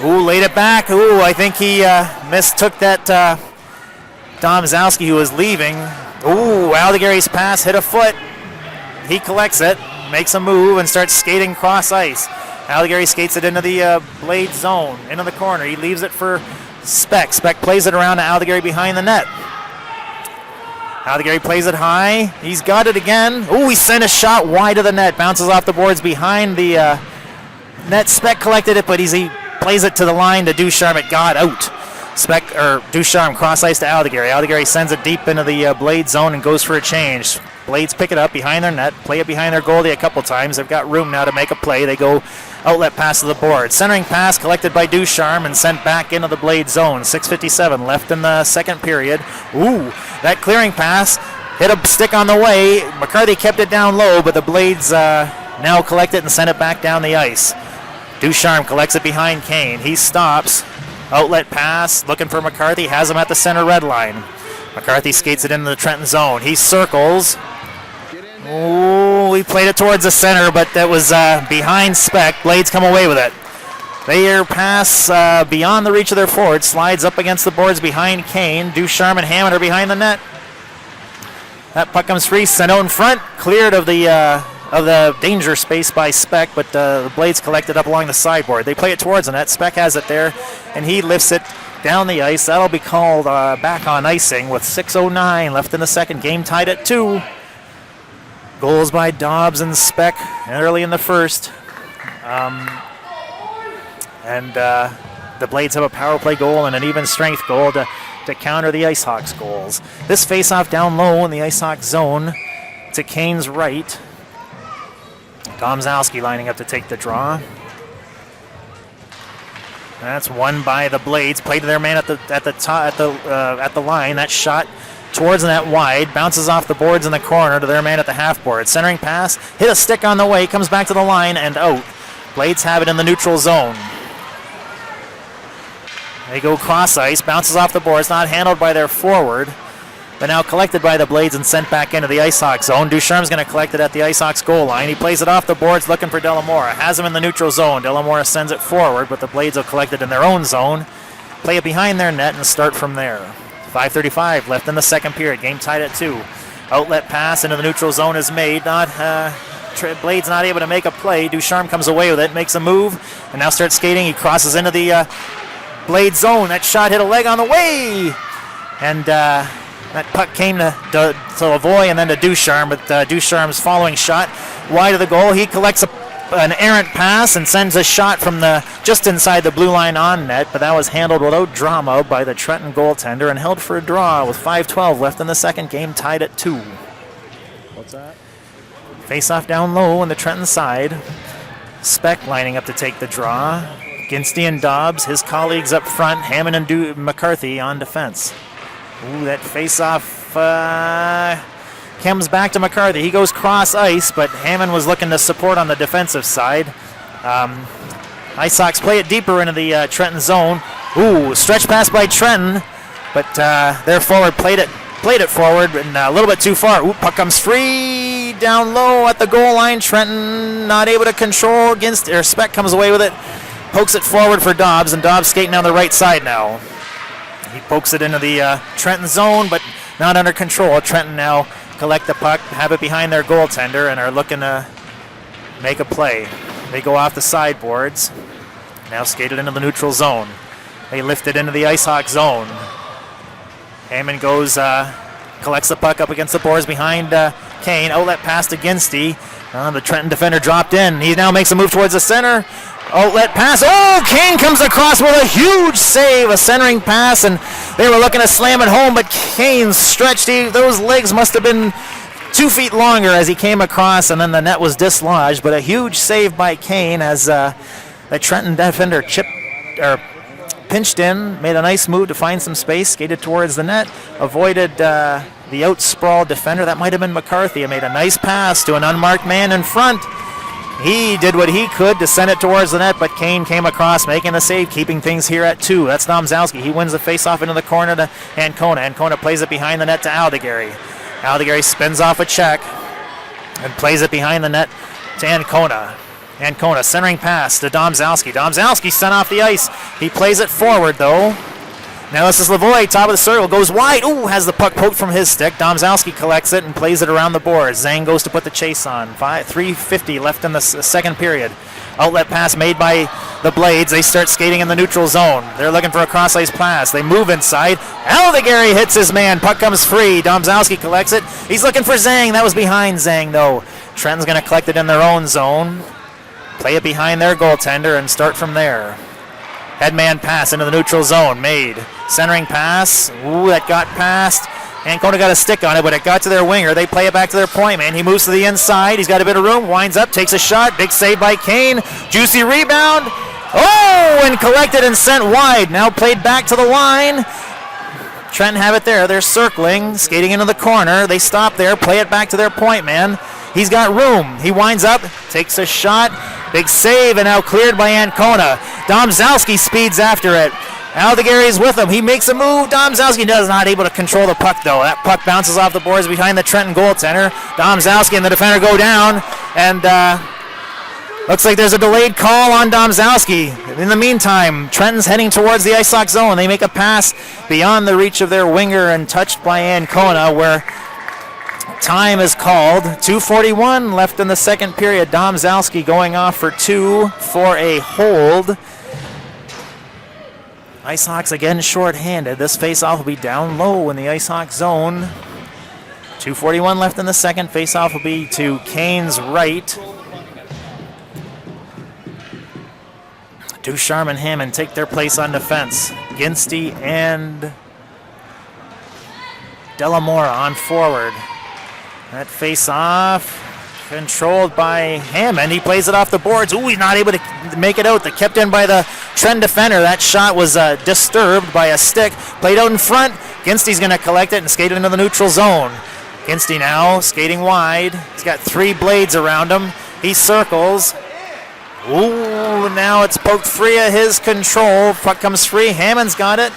Ooh, laid it back. Ooh, I think he mistook that Domzowski who was leaving. Ooh, Aldegary's pass hit a foot. He collects it, makes a move, and starts skating cross ice. Aldegary skates it into the Blade zone, into the corner. He leaves it for Speck. Speck plays it around to Aldegary behind the net. Aldegary plays it high. He's got it again. Ooh, he sent a shot wide of the net. Bounces off the boards behind the net. Speck collected it, but he plays it to the line to Ducharme. It got out. Ducharme cross ice to Aldegary. Aldegary sends it deep into the Blade zone and goes for a change. Blades pick it up behind their net, play it behind their goalie a couple times. They've got room now to make a play. They go outlet pass to the board. Centering pass collected by Ducharme and sent back into the Blade zone. 6:57 left in the second period. Ooh, that clearing pass hit a stick on the way. McCarthy kept it down low, but the Blades now collect it and send it back down the ice. Ducharme collects it behind Kane. He stops. Outlet pass, looking for McCarthy. Has him at the center red line. McCarthy skates it into the Trenton zone. He circles. Ooh, he played it towards the center, but that was behind Speck. Blades come away with it. Their pass beyond the reach of their forward. Slides up against the boards behind Kane. Ducharme and Hammond are behind the net. That puck comes free, sent out in front. Cleared of the danger space by Speck, but the Blades collect it up along the sideboard. They play it towards the net. Speck has it there, and he lifts it down the ice. That'll be called back on icing with 6:09 left in the second. Game tied at 2. Goals by Dobbs and Speck early in the first. And the Blades have a power play goal and an even strength goal to to counter the Ice Hawks goals. This face-off down low in the Ice Hawks zone to Kane's right. Domzalski lining up to take the draw. That's won by the Blades. Played to their man at the line. That shot towards the net wide, bounces off the boards in the corner to their man at the half board. Centering pass, hit a stick on the way, comes back to the line and out. Blades have it in the neutral zone. They go cross ice, bounces off the boards, not handled by their forward, but now collected by the Blades and sent back into the Ice Hawks zone. Ducharme's going to collect it at the Ice Hawks goal line. He plays it off the boards looking for Delamora. Has him in the neutral zone. Delamora sends it forward, but the Blades will collect it in their own zone, play it behind their net, and start from there. 5:35 left in the second period. Game tied at 2. Outlet pass into the neutral zone is made. Blades not able to make a play. Ducharme comes away with it, makes a move, and now starts skating. He crosses into the Blade zone. That shot hit a leg on the way, and that puck came to Lavoie and then to Ducharme, but Ducharme's following shot wide of the goal. He collects an errant pass and sends a shot from just inside the blue line on net, but that was handled without drama by the Trenton goaltender and held for a draw with 5:12 left in the second. Game tied at 2. What's that? Face-off down low on the Trenton side. Speck lining up to take the draw. Ginstey and Dobbs, his colleagues up front. Hammond and McCarthy on defense. Ooh, that face-off comes back to McCarthy. He goes cross ice, but Hammond was looking to support on the defensive side. Ice Hawks play it deeper into the Trenton zone. Ooh, stretch pass by Trenton, but their forward played it forward and a little bit too far. Ooh, puck comes free down low at the goal line. Trenton not able to control against, or Speck comes away with it, pokes it forward for Dobbs, and Dobbs skating down the right side now. He pokes it into the Trenton zone, but not under control. Trenton now collect the puck, have it behind their goaltender, and are looking to make a play. They go off the sideboards, now skated into the neutral zone. They lift it into the Ice Hawk zone. Hammond goes, collects the puck up against the boards behind Kane. Outlet pass to Ginstey. The Trenton defender dropped in. He now makes a move towards the center. Outlet pass. Oh, Kane comes across with a huge save, a centering pass, and they were looking to slam it home, but Kane stretched. Those legs must have been 2 feet longer as he came across, and then the net was dislodged, but a huge save by Kane as the Trenton defender pinched in, made a nice move to find some space, skated towards the net, avoided the out-sprawled defender. That might have been McCarthy. He made a nice pass to an unmarked man in front. He did what he could to send it towards the net, but Kane came across, making the save, keeping things here at 2. That's Domzalski. He wins the face-off into the corner to Ancona. Ancona plays it behind the net to Aldegary. Aldegary spins off a check and plays it behind the net to Ancona. Ancona centering pass to Domzalski. Domzalski sent off the ice. He plays it forward, though. Now this is Lavoie, top of the circle, goes wide. Ooh, has the puck poked from his stick. Domzalski collects it and plays it around the boards. Zhang goes to put the chase on. 3:50 left in the second period. Outlet pass made by the Blades. They start skating in the neutral zone. They're looking for a cross-ice pass. They move inside. Aldegary hits his man. Puck comes free. Domzalski collects it. He's looking for Zhang. That was behind Zhang, though. Trenton's going to collect it in their own zone. Play it behind their goaltender and start from there. Headman pass into the neutral zone made. Centering pass. Ooh, that got past. Ancona got a stick on it, but it got to their winger. They play it back to their point man. He moves to the inside. He's got a bit of room. Winds up, takes a shot. Big save by Kane. Juicy rebound. Oh, and collected and sent wide. Now played back to the line. Trenton have it there. They're circling, skating into the corner. They stop there, play it back to their point man. He's got room. He winds up, takes a shot. Big save, and now cleared by Ancona. Domzalski speeds after it. Aldegary's with him. He makes a move. Domzalski does not able to control the puck, though. That puck bounces off the boards behind the Trenton goaltender. Domzalski and the defender go down, and looks like there's a delayed call on Domzalski. In the meantime, Trenton's heading towards the Ice Hawk zone. They make a pass beyond the reach of their winger and touched by Ancona, where time is called. 2:41 left in the second period. Domzalski going off for 2 for a hold. Ice Hawks again short-handed. This face-off will be down low in the Ice Hawk zone. 2:41 left in the second. Face-off will be to Kane's right. Ducharme and Hammond take their place on defense. Ginstey and Delamora on forward. That face-off controlled by Hammond. He plays it off the boards. Ooh, he's not able to make it out. They kept in by the Trenton defender. That shot was disturbed by a stick. Played out in front. Ginsty's going to collect it and skate it into the neutral zone. Ginsty now skating wide. He's got 3 blades around him. He circles. Ooh, now it's poked free of his control. Puck comes free. Hammond's got it.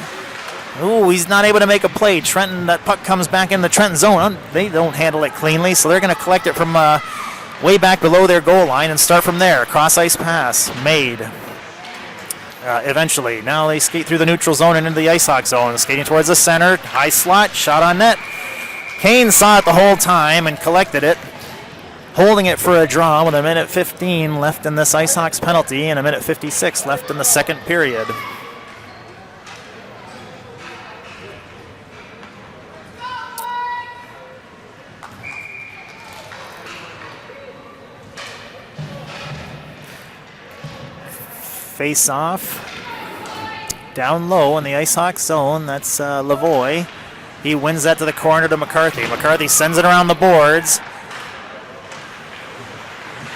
Ooh, he's not able to make a play. Trenton, that puck comes back in the Trenton zone. They don't handle it cleanly, so they're going to collect it from way back below their goal line and start from there. Cross-ice pass made. Eventually. Now they skate through the neutral zone and into the ice hawk zone. Skating towards the center. High slot. Shot on net. Kane saw it the whole time and collected it. Holding it for a draw with 1:15 left in this Ice Hawks penalty and 1:56 left in the second period. Face off. Down low in the Ice Hawks zone. That's Lavoie. He wins that to the corner to McCarthy. McCarthy sends it around the boards.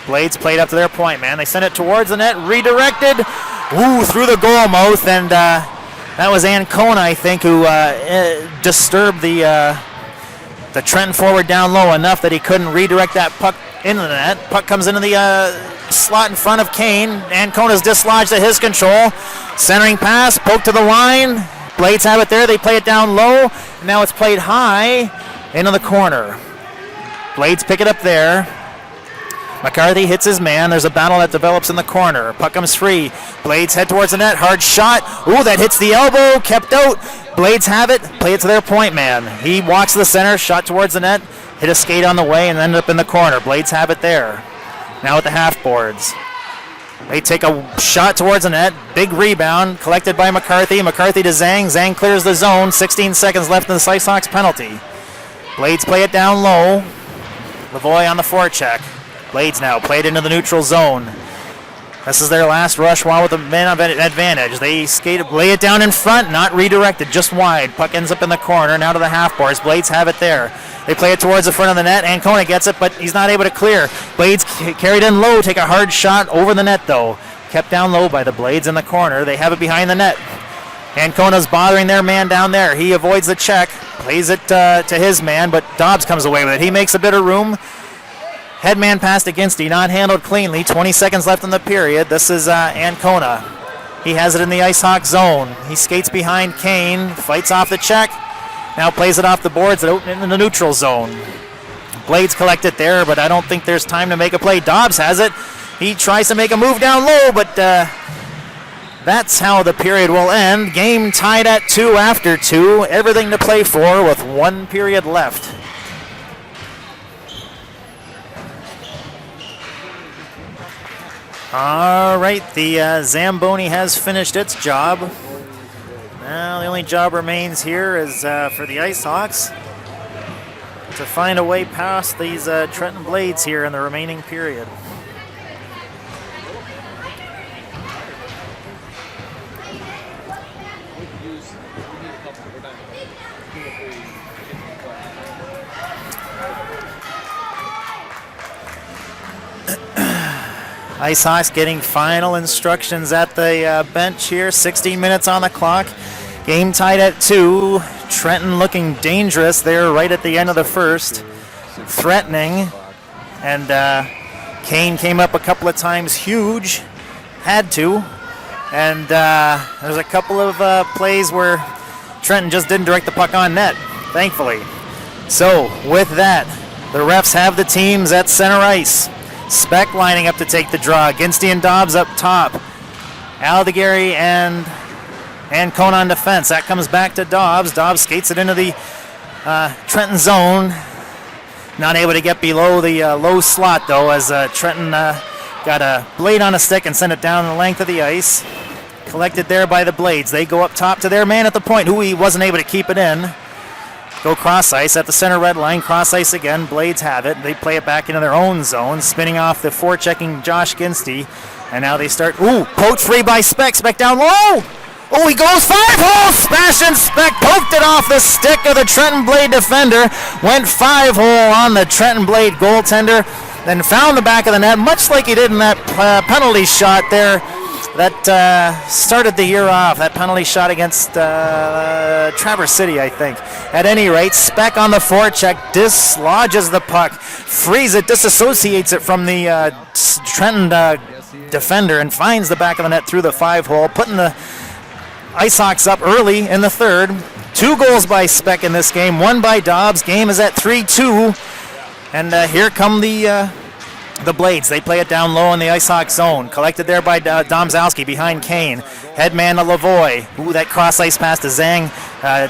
Blades played up to their point, man. They send it towards the net, redirected. Ooh, through the goal mouth, and that was Ancona, I think, who disturbed the Trenton forward down low enough that he couldn't redirect that puck into the net. Puck comes into the slot in front of Kane. Ancona's dislodged at his control. Centering pass, poke to the line. Blades have it there. They play it down low. And now it's played high into the corner. Blades pick it up there. McCarthy hits his man. There's a battle that develops in the corner. Puck comes free. Blades head towards the net. Hard shot. Ooh, that hits the elbow. Kept out. Blades have it. Play it to their point man. He walks to the center. Shot towards the net. Hit a skate on the way and ended up in the corner. Blades have it there. Now at the half boards. They take a shot towards the net. Big rebound collected by McCarthy. McCarthy to Zhang. Zhang clears the zone. 16 seconds left in the Ice Hawks penalty. Blades play it down low. Lavoie on the forecheck. Blades now played into the neutral zone. This is their last rush while with a man advantage. They lay it down in front, not redirected, just wide. Puck ends up in the corner, now to the half boards. Blades have it there. They play it towards the front of the net. Ancona gets it, but he's not able to clear. Blades carried in low, take a hard shot over the net though. Kept down low by the Blades in the corner. They have it behind the net. Ancona's bothering their man down there. He avoids the check, plays it to his man, but Dobbs comes away with it. He makes a bit of room. Headman passed against him, not handled cleanly. 20 seconds left in the period. This is Ancona. He has it in the Ice Hawk zone. He skates behind Kane, fights off the check. Now plays it off the boards and in the neutral zone. Blades collect it there, but I don't think there's time to make a play. Dobbs has it. He tries to make a move down low, but that's how the period will end. Game tied at 2 after 2. Everything to play for with 1 period left. All right, the Zamboni has finished its job. Now the only job remains here is for the Ice Hawks to find a way past these Trenton Blades here in the remaining period. Ice Hawks getting final instructions at the bench here. 16 minutes on the clock. Game tied at 2. Trenton looking dangerous there right at the end of the first. Threatening. And Kane came up a couple of times huge. Had to. And there's a couple of plays where Trenton just didn't direct the puck on net, thankfully. So with that, the refs have the teams at center ice. Speck lining up to take the draw. Ginsty and Dobbs up top. Aldegary and Ancona on defense. That comes back to Dobbs. Dobbs skates it into the Trenton zone. Not able to get below the low slot, though, as Trenton got a blade on a stick and sent it down the length of the ice. Collected there by the Blades. They go up top to their man at the point, who he wasn't able to keep it in. Go cross ice at the center red line. Cross ice again. Blades have it. They play it back into their own zone, spinning off the forechecking Josh Ginsty. And now they start. Ooh, poked free by Speck. Speck down low. Oh, he goes 5-hole. Sebastian Speck poked it off the stick of the Trenton Blade defender. Went 5-hole on the Trenton Blade goaltender. Then found the back of the net, much like he did in that penalty shot there that started the year off. That penalty shot against Traverse City, I think. At any rate, Speck on the forecheck dislodges the puck, frees it, disassociates it from the Trenton defender, and finds the back of the net through the 5-hole, putting the Ice Hawks up early in the third. 2 goals by Speck in this game, 1 by Dobbs. Game is at 3-2. And here come the Blades. They play it down low in the Ice Hawk zone. Collected there by Domzalski behind Kane. Headman to Lavoie. Ooh, that cross ice pass to Zhang.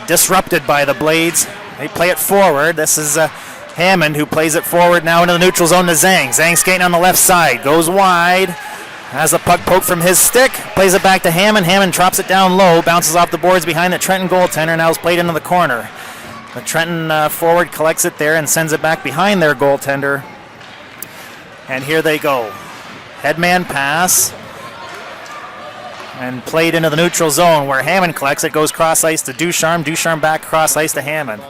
Disrupted by the Blades. They play it forward. This is Hammond who plays it forward now into the neutral zone to Zhang. Zhang skating on the left side. Goes wide. Has the puck poked from his stick. Plays it back to Hammond. Hammond drops it down low. Bounces off the boards behind the Trenton goaltender. Now is played into the corner. The Trenton forward collects it there and sends it back behind their goaltender. And here they go. Headman pass. And played into the neutral zone where Hammond collects it. Goes cross ice to Ducharme. Ducharme back cross ice to Hammond.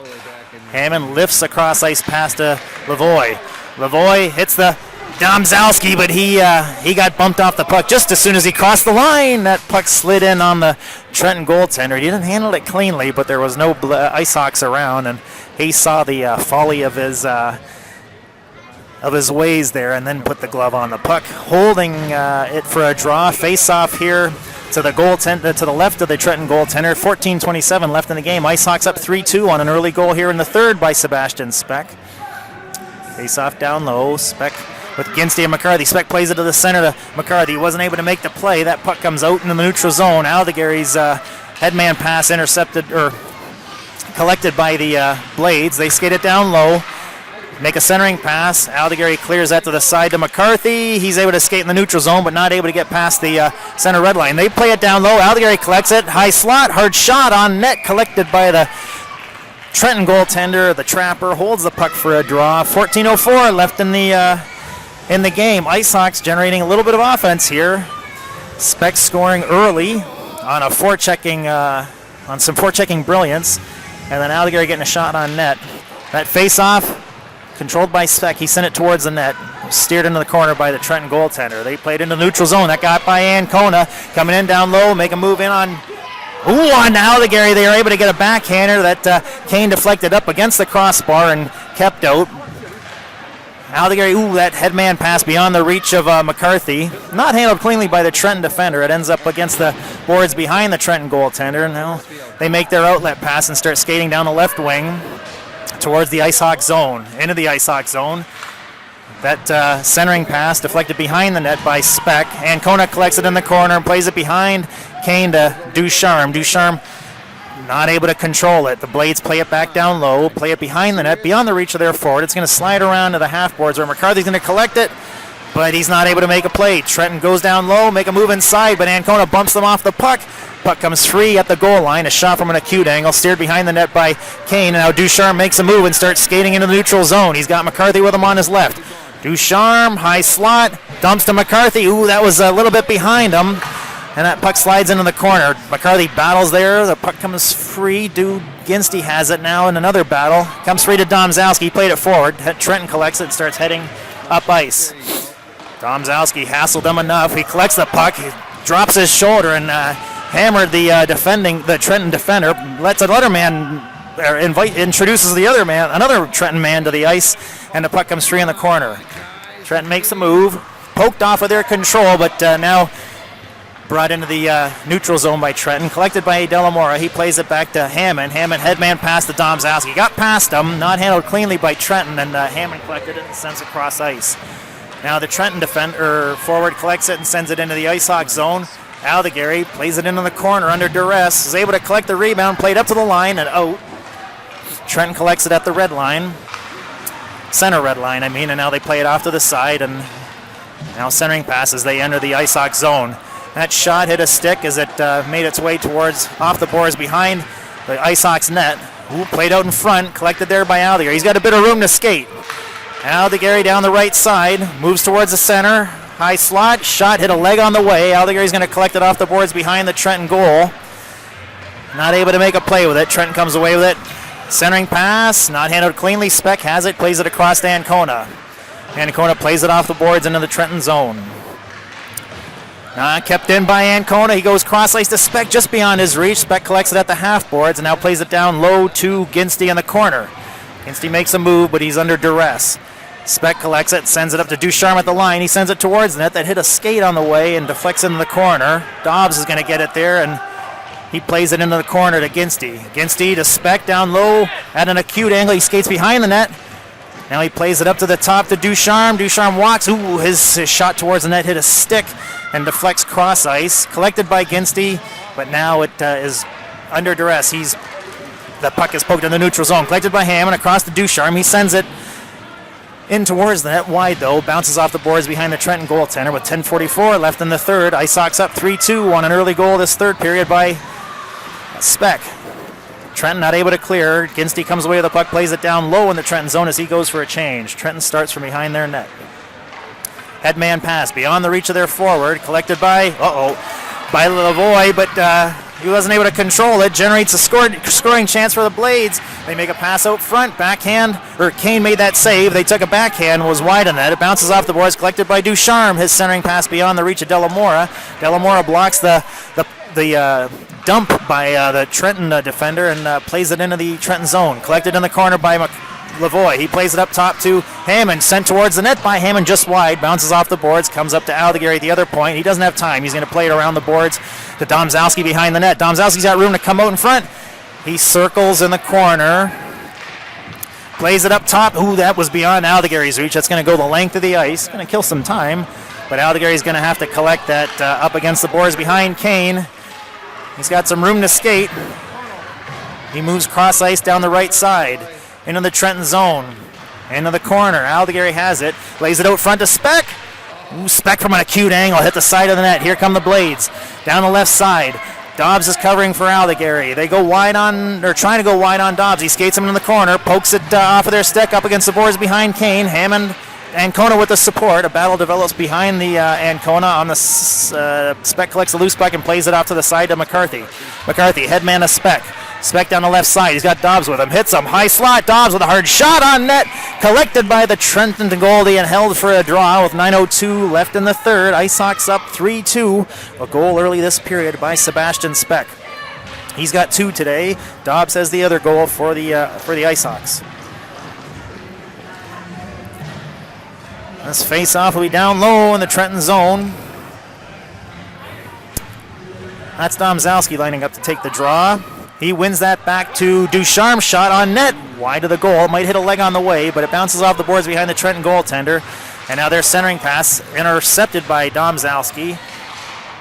Hammond lifts a cross ice pass to Lavoie. Lavoie hits the Domzalski, but he got bumped off the puck just as soon as he crossed the line. That puck slid in on the Trenton goaltender. He didn't handle it cleanly, but there was no Ice Hawks around, and he saw the folly of his ways there, and then put the glove on the puck, holding it for a draw. Face-off here to the goaltender, to the left of the Trenton goaltender. 14:27 left in the game. Ice Hawks up 3-2 on an early goal here in the third by Sebastian Speck. Face-off down low. Speck with Ginstey and McCarthy. Speck plays it to the center to McCarthy. He wasn't able to make the play. That puck comes out into the neutral zone. Aldegary's headman pass intercepted or collected by the Blades. They skate it down low. Make a centering pass. Aldegary clears that to the side to McCarthy. He's able to skate in the neutral zone, but not able to get past the center red line. They play it down low. Aldegary collects it. High slot. Hard shot on net. Collected by the Trenton goaltender. The Trapper holds the puck for a draw. 14:04 left in the game. Ice Hawks generating a little bit of offense here. Speck scoring early on a forechecking, on some forechecking brilliance, and then Aldegary getting a shot on net. That face-off controlled by Speck. He sent it towards the net. Steered into the corner by the Trenton goaltender. They played into the neutral zone. That got by Ancona. Coming in down low. Make a move in on Aldegary. They are able to get a backhander that Kane deflected up against the crossbar and kept out. Aldegary, that headman pass beyond the reach of McCarthy. Not handled cleanly by the Trenton defender. It ends up against the boards behind the Trenton goaltender. Now they make their outlet pass and start skating down the left wing towards the Ice Hawk zone, into the Ice Hawk zone. That centering pass deflected behind the net by Speck. Ancona collects it in the corner and plays it behind Kane to Ducharme. Ducharme not able to control it. The Blades play it back down low, play it behind the net, beyond the reach of their forward. It's going to slide around to the half boards where McCarthy's going to collect it, but he's not able to make a play. Trenton goes down low, make a move inside, but Ancona bumps them off the puck. Puck comes free at the goal line. A shot from an acute angle, steered behind the net by Kane. And now Ducharme makes a move and starts skating into the neutral zone. He's got McCarthy with him on his left. Ducharme, high slot, dumps to McCarthy. That was a little bit behind him. And that puck slides into the corner. McCarthy battles there. The puck comes free. Ginstey has it now in another battle. Comes free to Domzalski. He played it forward. Trenton collects it and starts heading up ice. Domzalski hassled him enough. He collects the puck. He drops his shoulder and hammered the Trenton defender. Lets another man introduces the other man, another Trenton man to the ice, and the puck comes free in the corner. Trenton makes a move, poked off of their control, but now brought into the neutral zone by Trenton, collected by Delamora. He plays it back to Hammond. Hammond headman pass to Domzalski. Got past him, not handled cleanly by Trenton, and Hammond collected it and sends it across ice. Now the Trenton defender forward collects it and sends it into the Ice Hawk zone. Aldegary plays it into the corner under duress, is able to collect the rebound, played up to the line and out. Trenton collects it at the red line, center red line, and now they play it off to the side, and now centering pass as they enter the Ice Hawk zone. That shot hit a stick as it made its way towards off the boards behind the Ice Hawks net. Played out in front, collected there by Aldegary. He's got a bit of room to skate. Aldegary down the right side, moves towards the center. High slot, shot hit a leg on the way. Aldegary's going to collect it off the boards behind the Trenton goal. not able to make a play with it. Trenton comes away with it. Centering pass, not handled cleanly. Speck has it, plays it across to Ancona. Ancona plays it off the boards into the Trenton zone. Kept in by Ancona. He goes cross ice to Speck just beyond his reach. Speck collects it at the half boards and now plays it down low to Ginsty in the corner. Ginsty makes a move, but he's under duress. Speck collects it, sends it up to Ducharme at the line. He sends it towards the net. That hit a skate on the way and deflects into the corner. Dobbs is going to get it there, and he plays it into the corner to Ginsty. Ginsty to Speck down low at an acute angle. He skates behind the net. Now he plays it up to the top to Ducharme. Ducharme walks. Ooh, his shot towards the net hit a stick and deflects cross ice. Collected by Ginsty, but now it is under duress. The puck is poked in the neutral zone. Collected by Hammond across to Ducharme. He sends it in towards the net, wide though. Bounces off the boards behind the Trenton goaltender with 10:44 left in the third. Ice Sox up 3-2 on an early goal this third period by Speck. Trenton not able to clear. Ginsty comes away with the puck, plays it down low in the Trenton zone as he goes for a change. Trenton starts from behind their net. Headman pass beyond the reach of their forward, collected by Lavoie, but he wasn't able to control it. Generates a scoring chance for the Blades. They make a pass out front, backhand, Kane made that save. They took a backhand, was wide on that. It bounces off the boards, collected by Ducharme. His centering pass beyond the reach of Delamora. Delamora blocks the dump by the Trenton defender and plays it into the Trenton zone. Collected in the corner by Lavoie. He plays it up top to Hammond. Sent towards the net by Hammond just wide. Bounces off the boards. Comes up to Aldeguer at the other point. He doesn't have time. He's going to play it around the boards to Domzalski behind the net. Domzalski's got room to come out in front. He circles in the corner. Plays it up top. Ooh, that was beyond Aldeguer's reach. That's going to go the length of the ice. Going to kill some time. But Aldeguer's going to have to collect that up against the boards behind Kane. He's got some room to skate. He moves cross ice down the right side into the Trenton zone. Into the corner. Aldeguer has it. Lays it out front to Speck. Ooh, Speck from an acute angle. Hit the side of the net. Here come the Blades. Down the left side. Dobbs is covering for Aldeguer. They go wide on, they're trying to go wide on Dobbs. He skates him in the corner. Pokes it off of their stick up against the boards behind Kane. Hammond. Ancona with the support. A battle develops behind the Ancona on the Speck collects the loose puck and plays it off to the side to McCarthy. McCarthy, headman to Speck. Speck down the left side. He's got Dobbs with him. Hits him. High slot. Dobbs with a hard shot on net. Collected by the Trenton goalie and held for a draw with 9:02 left in the third. Ice Sox up 3-2. A goal early this period by Sebastian Speck. He's got 2 today. Dobbs has the other goal for the Ice Sox. This face-off will be down low in the Trenton zone. That's Domzalski lining up to take the draw. He wins that back to Ducharme's shot on net. Wide of the goal. Might hit a leg on the way, but it bounces off the boards behind the Trenton goaltender. And now their centering pass intercepted by Domzalski.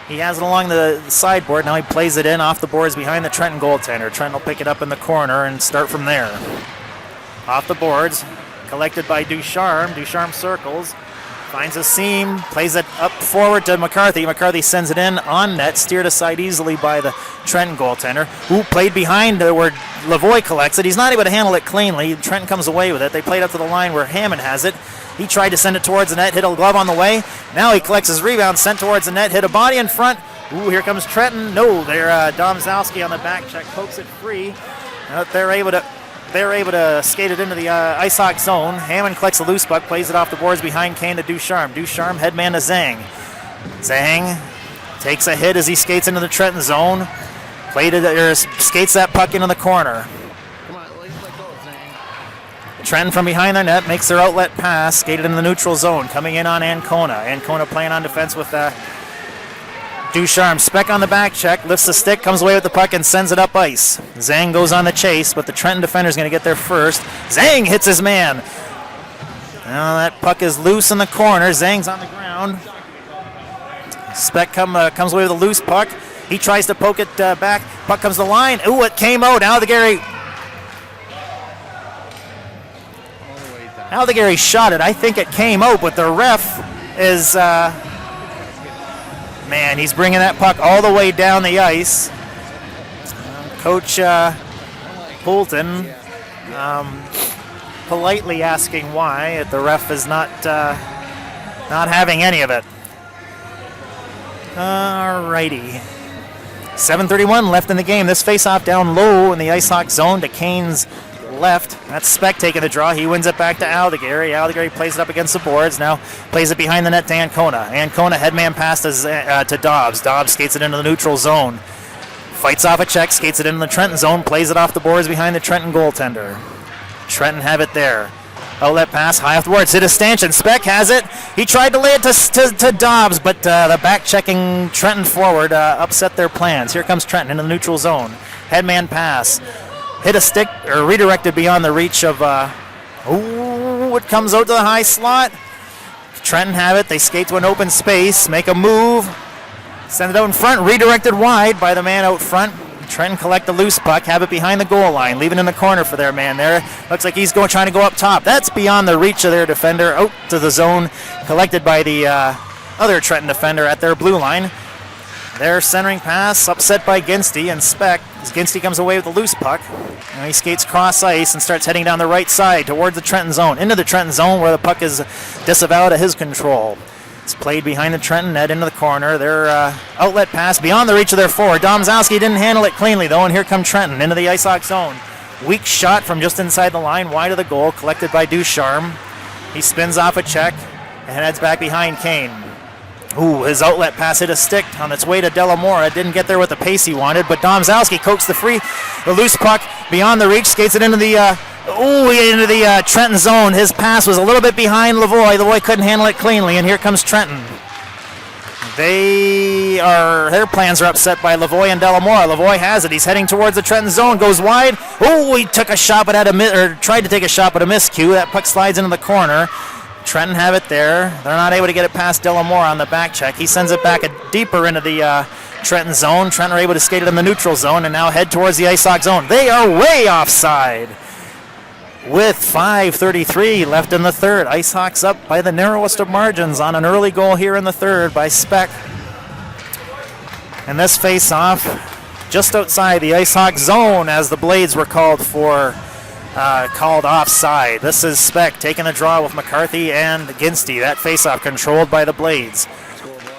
He has it along the sideboard. Now he plays it in off the boards behind the Trenton goaltender. Trenton will pick it up in the corner and start from there. Off the boards. Collected by Ducharme. Ducharme circles. Finds a seam. Plays it up forward to McCarthy. McCarthy sends it in on net. Steered aside easily by the Trenton goaltender. Who played behind where Lavoie collects it. He's not able to handle it cleanly. Trenton comes away with it. They played up to the line where Hammond has it. He tried to send it towards the net. Hit a glove on the way. Now he collects his rebound. Sent towards the net. Hit a body in front. Ooh, here comes Trenton. No, they're Domzalski on the back check. Pokes it free. They're able to skate it into the Ice Sox zone. Hammond collects a loose puck, plays it off the boards behind Kane to Ducharme. Ducharme, headman to Zhang. Zhang takes a hit as he skates into the Trenton zone. Skates that puck into the corner. Come on, let go, Zhang. Trenton from behind their net makes their outlet pass, skated in the neutral zone, coming in on Ancona. Ancona playing on defense with Ducharme. Speck on the back check, lifts the stick, comes away with the puck and sends it up ice. Zhang goes on the chase, but the Trenton defender's going to get there first. Zhang hits his man. Now that puck is loose in the corner. Zhang's on the ground. Speck comes away with a loose puck. He tries to poke it back. Puck comes to the line. Ooh, it came out. Aldeguer shot it. I think it came out, but the ref is... Man, he's bringing that puck all the way down the ice. Coach Poulton politely asking why the ref is not having any of it. Alrighty. 7:31 left in the game. This face-off down low in the Ice Hawk zone to Kane's left. That's Speck taking the draw. He wins it back to Aldegary. Aldegary plays it up against the boards. Now plays it behind the net to Ancona. Ancona headman pass to Dobbs. Dobbs skates it into the neutral zone. Fights off a check, skates it into the Trenton zone, plays it off the boards behind the Trenton goaltender. Trenton have it there. Outlet pass, high off the boards. Hit a stanchion. Speck has it. He tried to lay it to Dobbs, but the back-checking Trenton forward upset their plans. Here comes Trenton into the neutral zone. Headman pass. Hit a stick, or redirected beyond the reach of, it comes out to the high slot. Trenton have it. They skate to an open space, make a move, send it out in front, redirected wide by the man out front. Trenton collect the loose puck, have it behind the goal line, leaving in the corner for their man there. Looks like he's trying to go up top. That's beyond the reach of their defender, out to the zone, collected by the other Trenton defender at their blue line. Their centering pass, upset by Ginsty and Speck. As Ginsty comes away with the loose puck. Now he skates cross ice and starts heading down the right side towards the Trenton zone, into the Trenton zone where the puck is disavowed of his control. It's played behind the Trenton net into the corner. Their outlet pass beyond the reach of their forward. Domzowski didn't handle it cleanly, though, and here come Trenton into the Ice Hawk zone. Weak shot from just inside the line, wide of the goal, collected by Ducharme. He spins off a check and heads back behind Kane. Ooh, his outlet pass hit a stick on its way to Delamora. Didn't get there with the pace he wanted, but Domzowski coaxed the loose puck beyond the reach, skates it into the Trenton zone. His pass was a little bit behind Lavoie. Lavoie couldn't handle it cleanly, and here comes Trenton. Their plans are upset by Lavoie and Delamora. Lavoie has it. He's heading towards the Trenton zone, goes wide. Oh, he took a shot, but tried to take a shot, but a miscue. That puck slides into the corner. Trenton have it there. They're not able to get it past Delamora on the back check. He sends it back deeper into the Trenton zone. Trenton are able to skate it in the neutral zone and now head towards the Ice Hawk zone. They are way offside. With 5:33 left in the third. Ice Hawks up by the narrowest of margins on an early goal here in the third by Speck. And this face-off just outside the Ice Hawk zone as the Blades were called offside. This is Speck taking a draw with McCarthy and Ginsty. That face-off controlled by the Blades.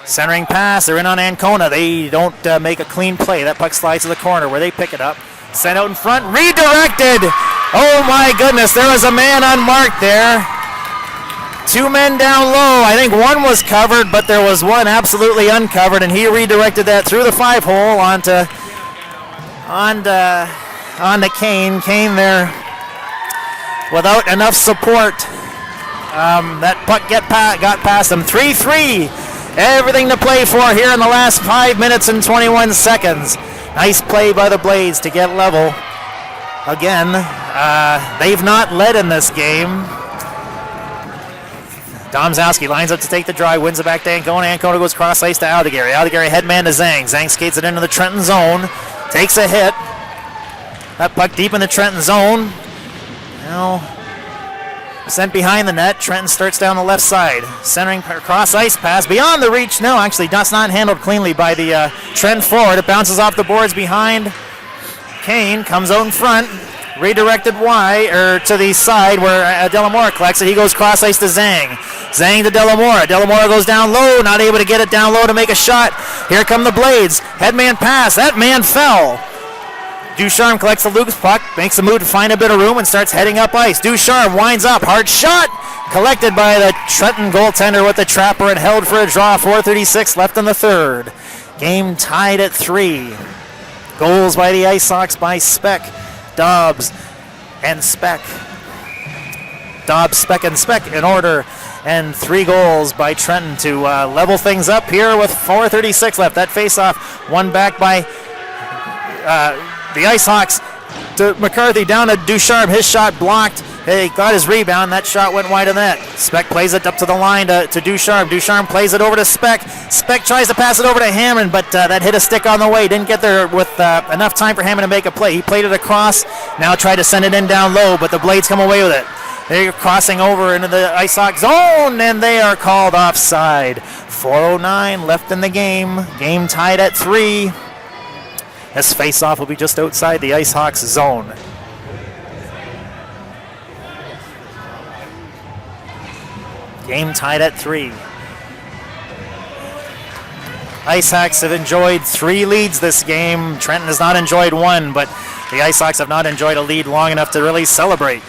Centering pass, they're in on Ancona. They don't make a clean play. That puck slides to the corner where they pick it up. Sent out in front, redirected. Oh my goodness, there was a man unmarked there. Two men down low. I think one was covered, but there was one absolutely uncovered, and he redirected that through the 5-hole onto Kane. Kane there without enough support. That puck got past him. 3-3. Everything to play for here in the last 5 minutes and 21 seconds. Nice play by the Blades to get level. Again, they've not led in this game. Domzowski lines up to take the draw, wins it back to Ancona. Ancona goes cross ice to Aldegary. Aldegary headman to Zhang. Zhang skates it into the Trenton zone. Takes a hit. That puck deep in the Trenton zone. Now sent behind the net. Trenton starts down the left side. Centering cross ice pass beyond the reach. No, actually, that's not handled cleanly by the Trenton forward. It bounces off the boards behind Kane. Comes out in front. Redirected wide, to the side where Delamora collects it. He goes cross ice to Zhang. Zhang to Delamora. Delamora goes down low. Not able to get it down low to make a shot. Here come the Blades. Headman pass. That man fell. Ducharme collects the loose puck, makes a move to find a bit of room, and starts heading up ice. Ducharme winds up, hard shot, collected by the Trenton goaltender with the trapper and held for a draw. 4:36 left in the third. Game tied at 3. Goals by the Ice Hawks by Speck, Dobbs, and Speck. Dobbs, Speck, and Speck in order, and 3 goals by Trenton to level things up here with 4:36 left. That face-off won back by the Ice Hawks to McCarthy, down to Ducharme. His shot blocked. He got his rebound. That shot went wide of the net. Speck plays it up to the line to Ducharme. Ducharme plays it over to Speck. Speck tries to pass it over to Hammond, but that hit a stick on the way. Didn't get there with enough time for Hammond to make a play. He played it across. Now tried to send it in down low, but the Blades come away with it. They're crossing over into the Ice Hawk zone, and they are called offside. 4:09 left in the game. Game tied at 3. This face-off will be just outside the Ice Hawks zone. Game tied at 3. Ice Hawks have enjoyed 3 leads this game. Trenton has not enjoyed 1, but the Ice Hawks have not enjoyed a lead long enough to really celebrate.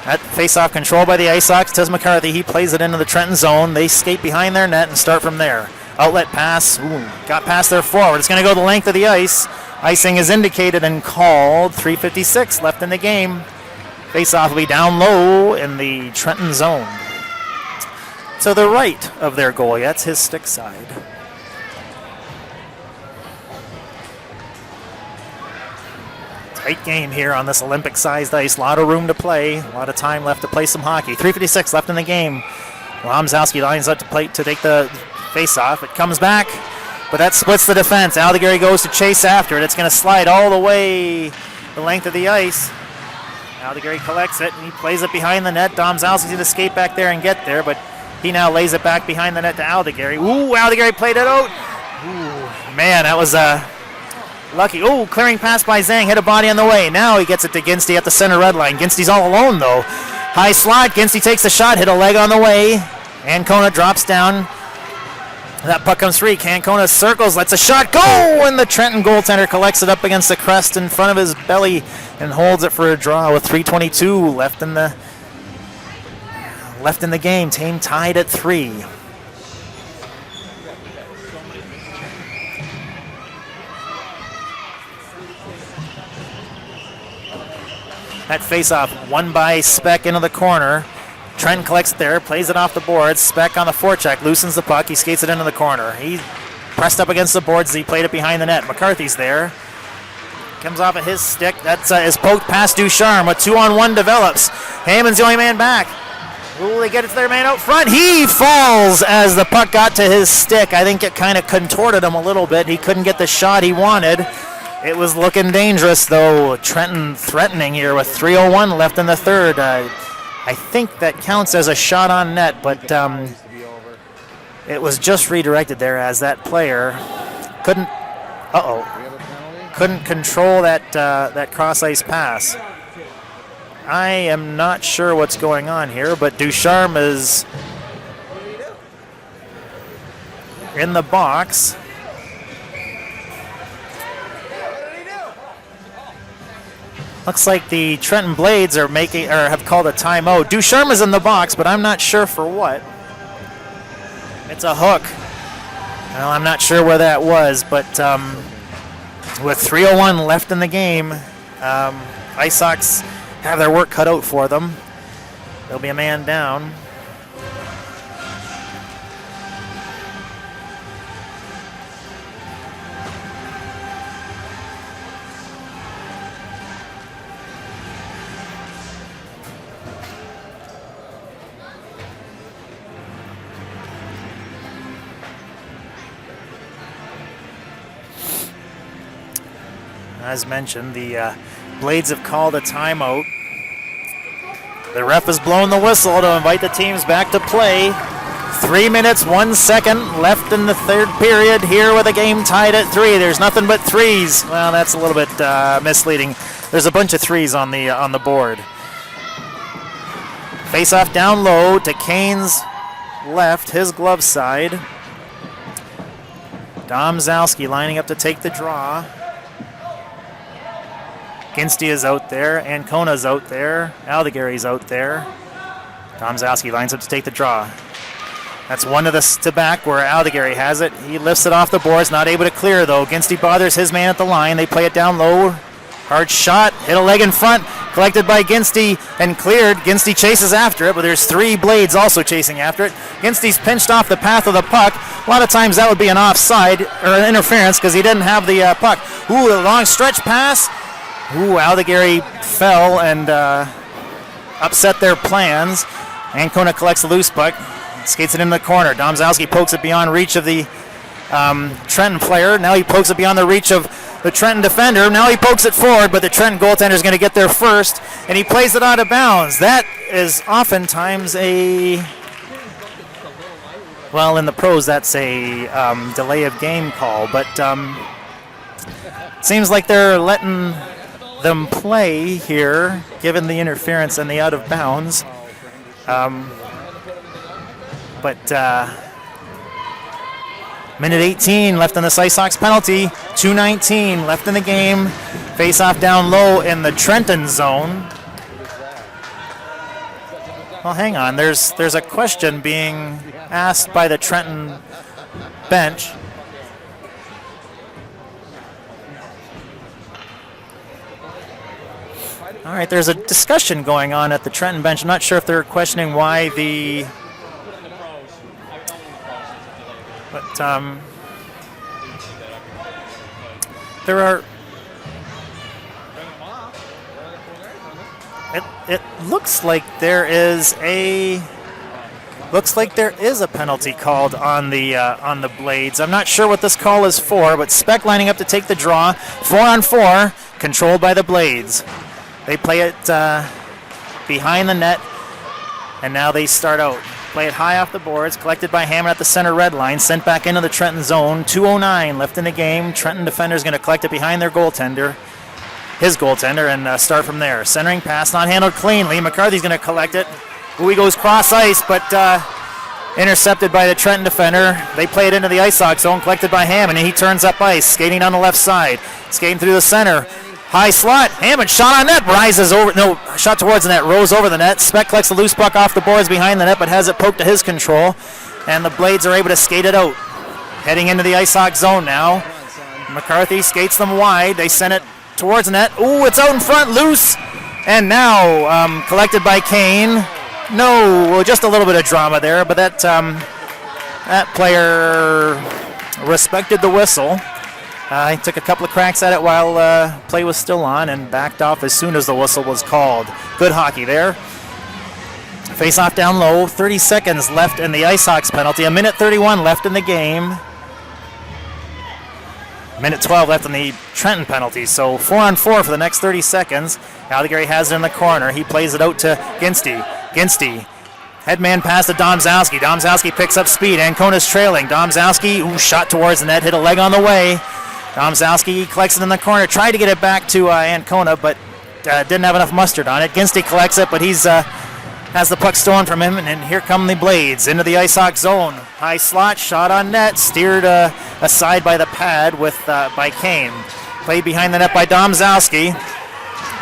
That face-off control by the Ice Hawks. Tez McCarthy, he plays it into the Trenton zone. They skate behind their net and start from there. Outlet pass, got past their forward. It's going to go the length of the ice. Icing is indicated and called. 3:56 left in the game. Face-off will be down low in the Trenton zone. To the right of their goalie, that's his stick side. Tight game here on this Olympic-sized ice. A lot of room to play. A lot of time left to play some hockey. 3:56 left in the game. Lomzowski lines up to take the face-off. It comes back, but that splits the defense. Aldegary goes to chase after it. It's going to slide all the way the length of the ice. Aldegary collects it, and he plays it behind the net. Domzowski's going to skate back there and get there, but he now lays it back behind the net to Aldegary. Ooh, Aldegary played it out. Ooh, man, that was lucky. Ooh, clearing pass by Zhang. Hit a body on the way. Now he gets it to Ginsty at the center red line. Ginsty's all alone, though. High slot. Ginsty takes the shot. Hit a leg on the way. Ancona drops down. That puck comes free. Ancona circles. Lets a shot go. And the Trenton goaltender collects it up against the crest in front of his belly and holds it for a draw with 3:22 left in the game. Team tied at 3. That face-off won by Speck into the corner. Trent collects it there, plays it off the boards. Speck on the forecheck, loosens the puck. He skates it into the corner. He pressed up against the boards as he played it behind the net. McCarthy's there. Comes off of his stick. That's is poked past Ducharme. A 2-on-1 develops. Hammond's the only man back. Ooh, they get it to their man out front. He falls as the puck got to his stick. I think it kind of contorted him a little bit. He couldn't get the shot he wanted. It was looking dangerous, though. Trenton threatening here with 3:01 left in the third. I think that counts as a shot on net, but it was just redirected there as that player couldn't control that cross ice pass. I am not sure what's going on here, but Ducharme is in the box. Looks like the Trenton Blades are have called a timeout. Ducharme is in the box, but I'm not sure for what. It's a hook. Well, I'm not sure where that was, but with 3:01 left in the game, Ice Hawks have their work cut out for them. There'll be a man down. As mentioned, the Blades have called a timeout. The ref has blown the whistle to invite the teams back to play. 3 minutes, 1 second left in the third period here with a game tied at 3. There's nothing but threes. Well, that's a little bit misleading. There's a bunch of threes on the board. Face-off down low to Kane's left, his glove side. Domzowski lining up to take the draw. Ginsty is out there. Ancona's out there. Aldegary's out there. Domzowski lines up to take the draw. That's one to back where Aldegary has it. He lifts it off the boards, not able to clear though. Ginsty bothers his man at the line. They play it down low. Hard shot, hit a leg in front, collected by Ginsty and cleared. Ginsty chases after it, but there's 3 Blades also chasing after it. Ginsty's pinched off the path of the puck. A lot of times that would be an offside or an interference because he didn't have the puck. Ooh, a long stretch pass. Ooh, Aldegary fell and upset their plans. Ancona collects the loose puck, skates it in the corner. Domzowski pokes it beyond reach of the Trenton player. Now he pokes it beyond the reach of the Trenton defender. Now he pokes it forward, but the Trenton goaltender is going to get there first, and he plays it out of bounds. That is oftentimes well, in the pros, that's a delay of game call, but seems like they're letting them play here, given the interference and the out of bounds. Minute 18 left in this Ice Sox penalty. 2:19 left in the game. Face-off down low in the Trenton zone. Well, hang on. There's a question being asked by the Trenton bench. All right, there's a discussion going on at the Trenton bench. I'm not sure if they're questioning why the... But there are... It looks like there is a... Looks like there is a penalty called on the Blades. I'm not sure what this call is for, but Speck lining up to take the draw. 4-on-4, controlled by the Blades. They play it behind the net, and now they start out. Play it high off the boards, collected by Hammond at the center red line, sent back into the Trenton zone. 2:09 left in the game. Trenton defenders going to collect it behind their goaltender, his goaltender, and start from there. Centering pass, not handled cleanly. McCarthy's going to collect it. He goes cross ice, but intercepted by the Trenton defender. They play it into the Ice Sox zone, collected by Hammond, and he turns up ice, skating on the left side, skating through the center. High slot, Hammond shot on net, shot towards the net, rolls over the net. Speck collects the loose puck off the boards behind the net, but has it poked to his control, and the Blades are able to skate it out. Heading into the Ice Sox zone now. McCarthy skates them wide. They send it towards the net. Ooh, it's out in front, loose, and now collected by Kane. No, well, just a little bit of drama there, but that player respected the whistle. He took a couple of cracks at it while play was still on and backed off as soon as the whistle was called. Good hockey there. Face-off down low. 30 seconds left in the Ice Sox penalty. 1:31 left in the game. 1:12 left in the Trenton penalty. So 4-on-4 for the next 30 seconds. Allegary has it in the corner. He plays it out to Ginsty. Ginsty. Headman pass to Domzowski. Domzowski picks up speed. Ancona's trailing. Domzowski, shot towards the net. Hit a leg on the way. Domzowski collects it in the corner. Tried to get it back to Ancona, but didn't have enough mustard on it. Ginsty collects it, but he's has the puck stolen from him, and here come the Blades into the Ice Sox zone. High slot, shot on net, steered aside by the pad by Kane. Played behind the net by Domzowski.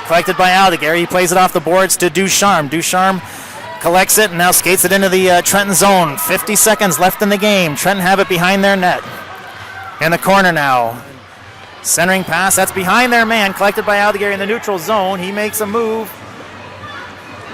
Collected by Aldegar. He plays it off the boards to Ducharme. Ducharme collects it and now skates it into the Trenton zone. 50 seconds left in the game. Trenton have it behind their net. In the corner now. Centering pass, that's behind their man, collected by Aldegar in the neutral zone. He makes a move.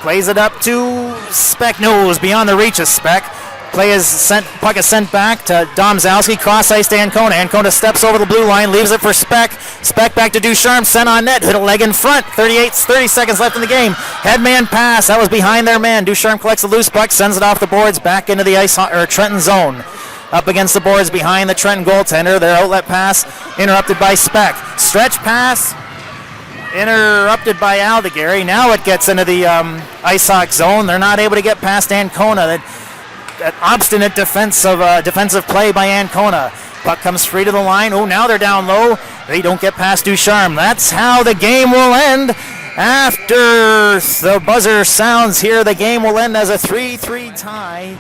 Plays it up to Speck. No, it was beyond the reach of Speck. Puck is sent back to Domzowski. Cross ice to Ancona. Ancona steps over the blue line, leaves it for Speck. Speck back to Ducharme, sent on net, hit a leg in front. 30 seconds left in the game. Headman pass, that was behind their man. Ducharme collects the loose puck, sends it off the boards, back into the Trenton zone. Up against the boards behind the Trenton goaltender. Their outlet pass interrupted by Speck. Stretch pass interrupted by Aldegar. Now it gets into the Ice Sox zone. They're not able to get past Ancona. That obstinate defensive play by Ancona. Puck comes free to the line. Oh, now they're down low. They don't get past Ducharme. That's how the game will end. After the buzzer sounds here, the game will end as a 3-3 tie.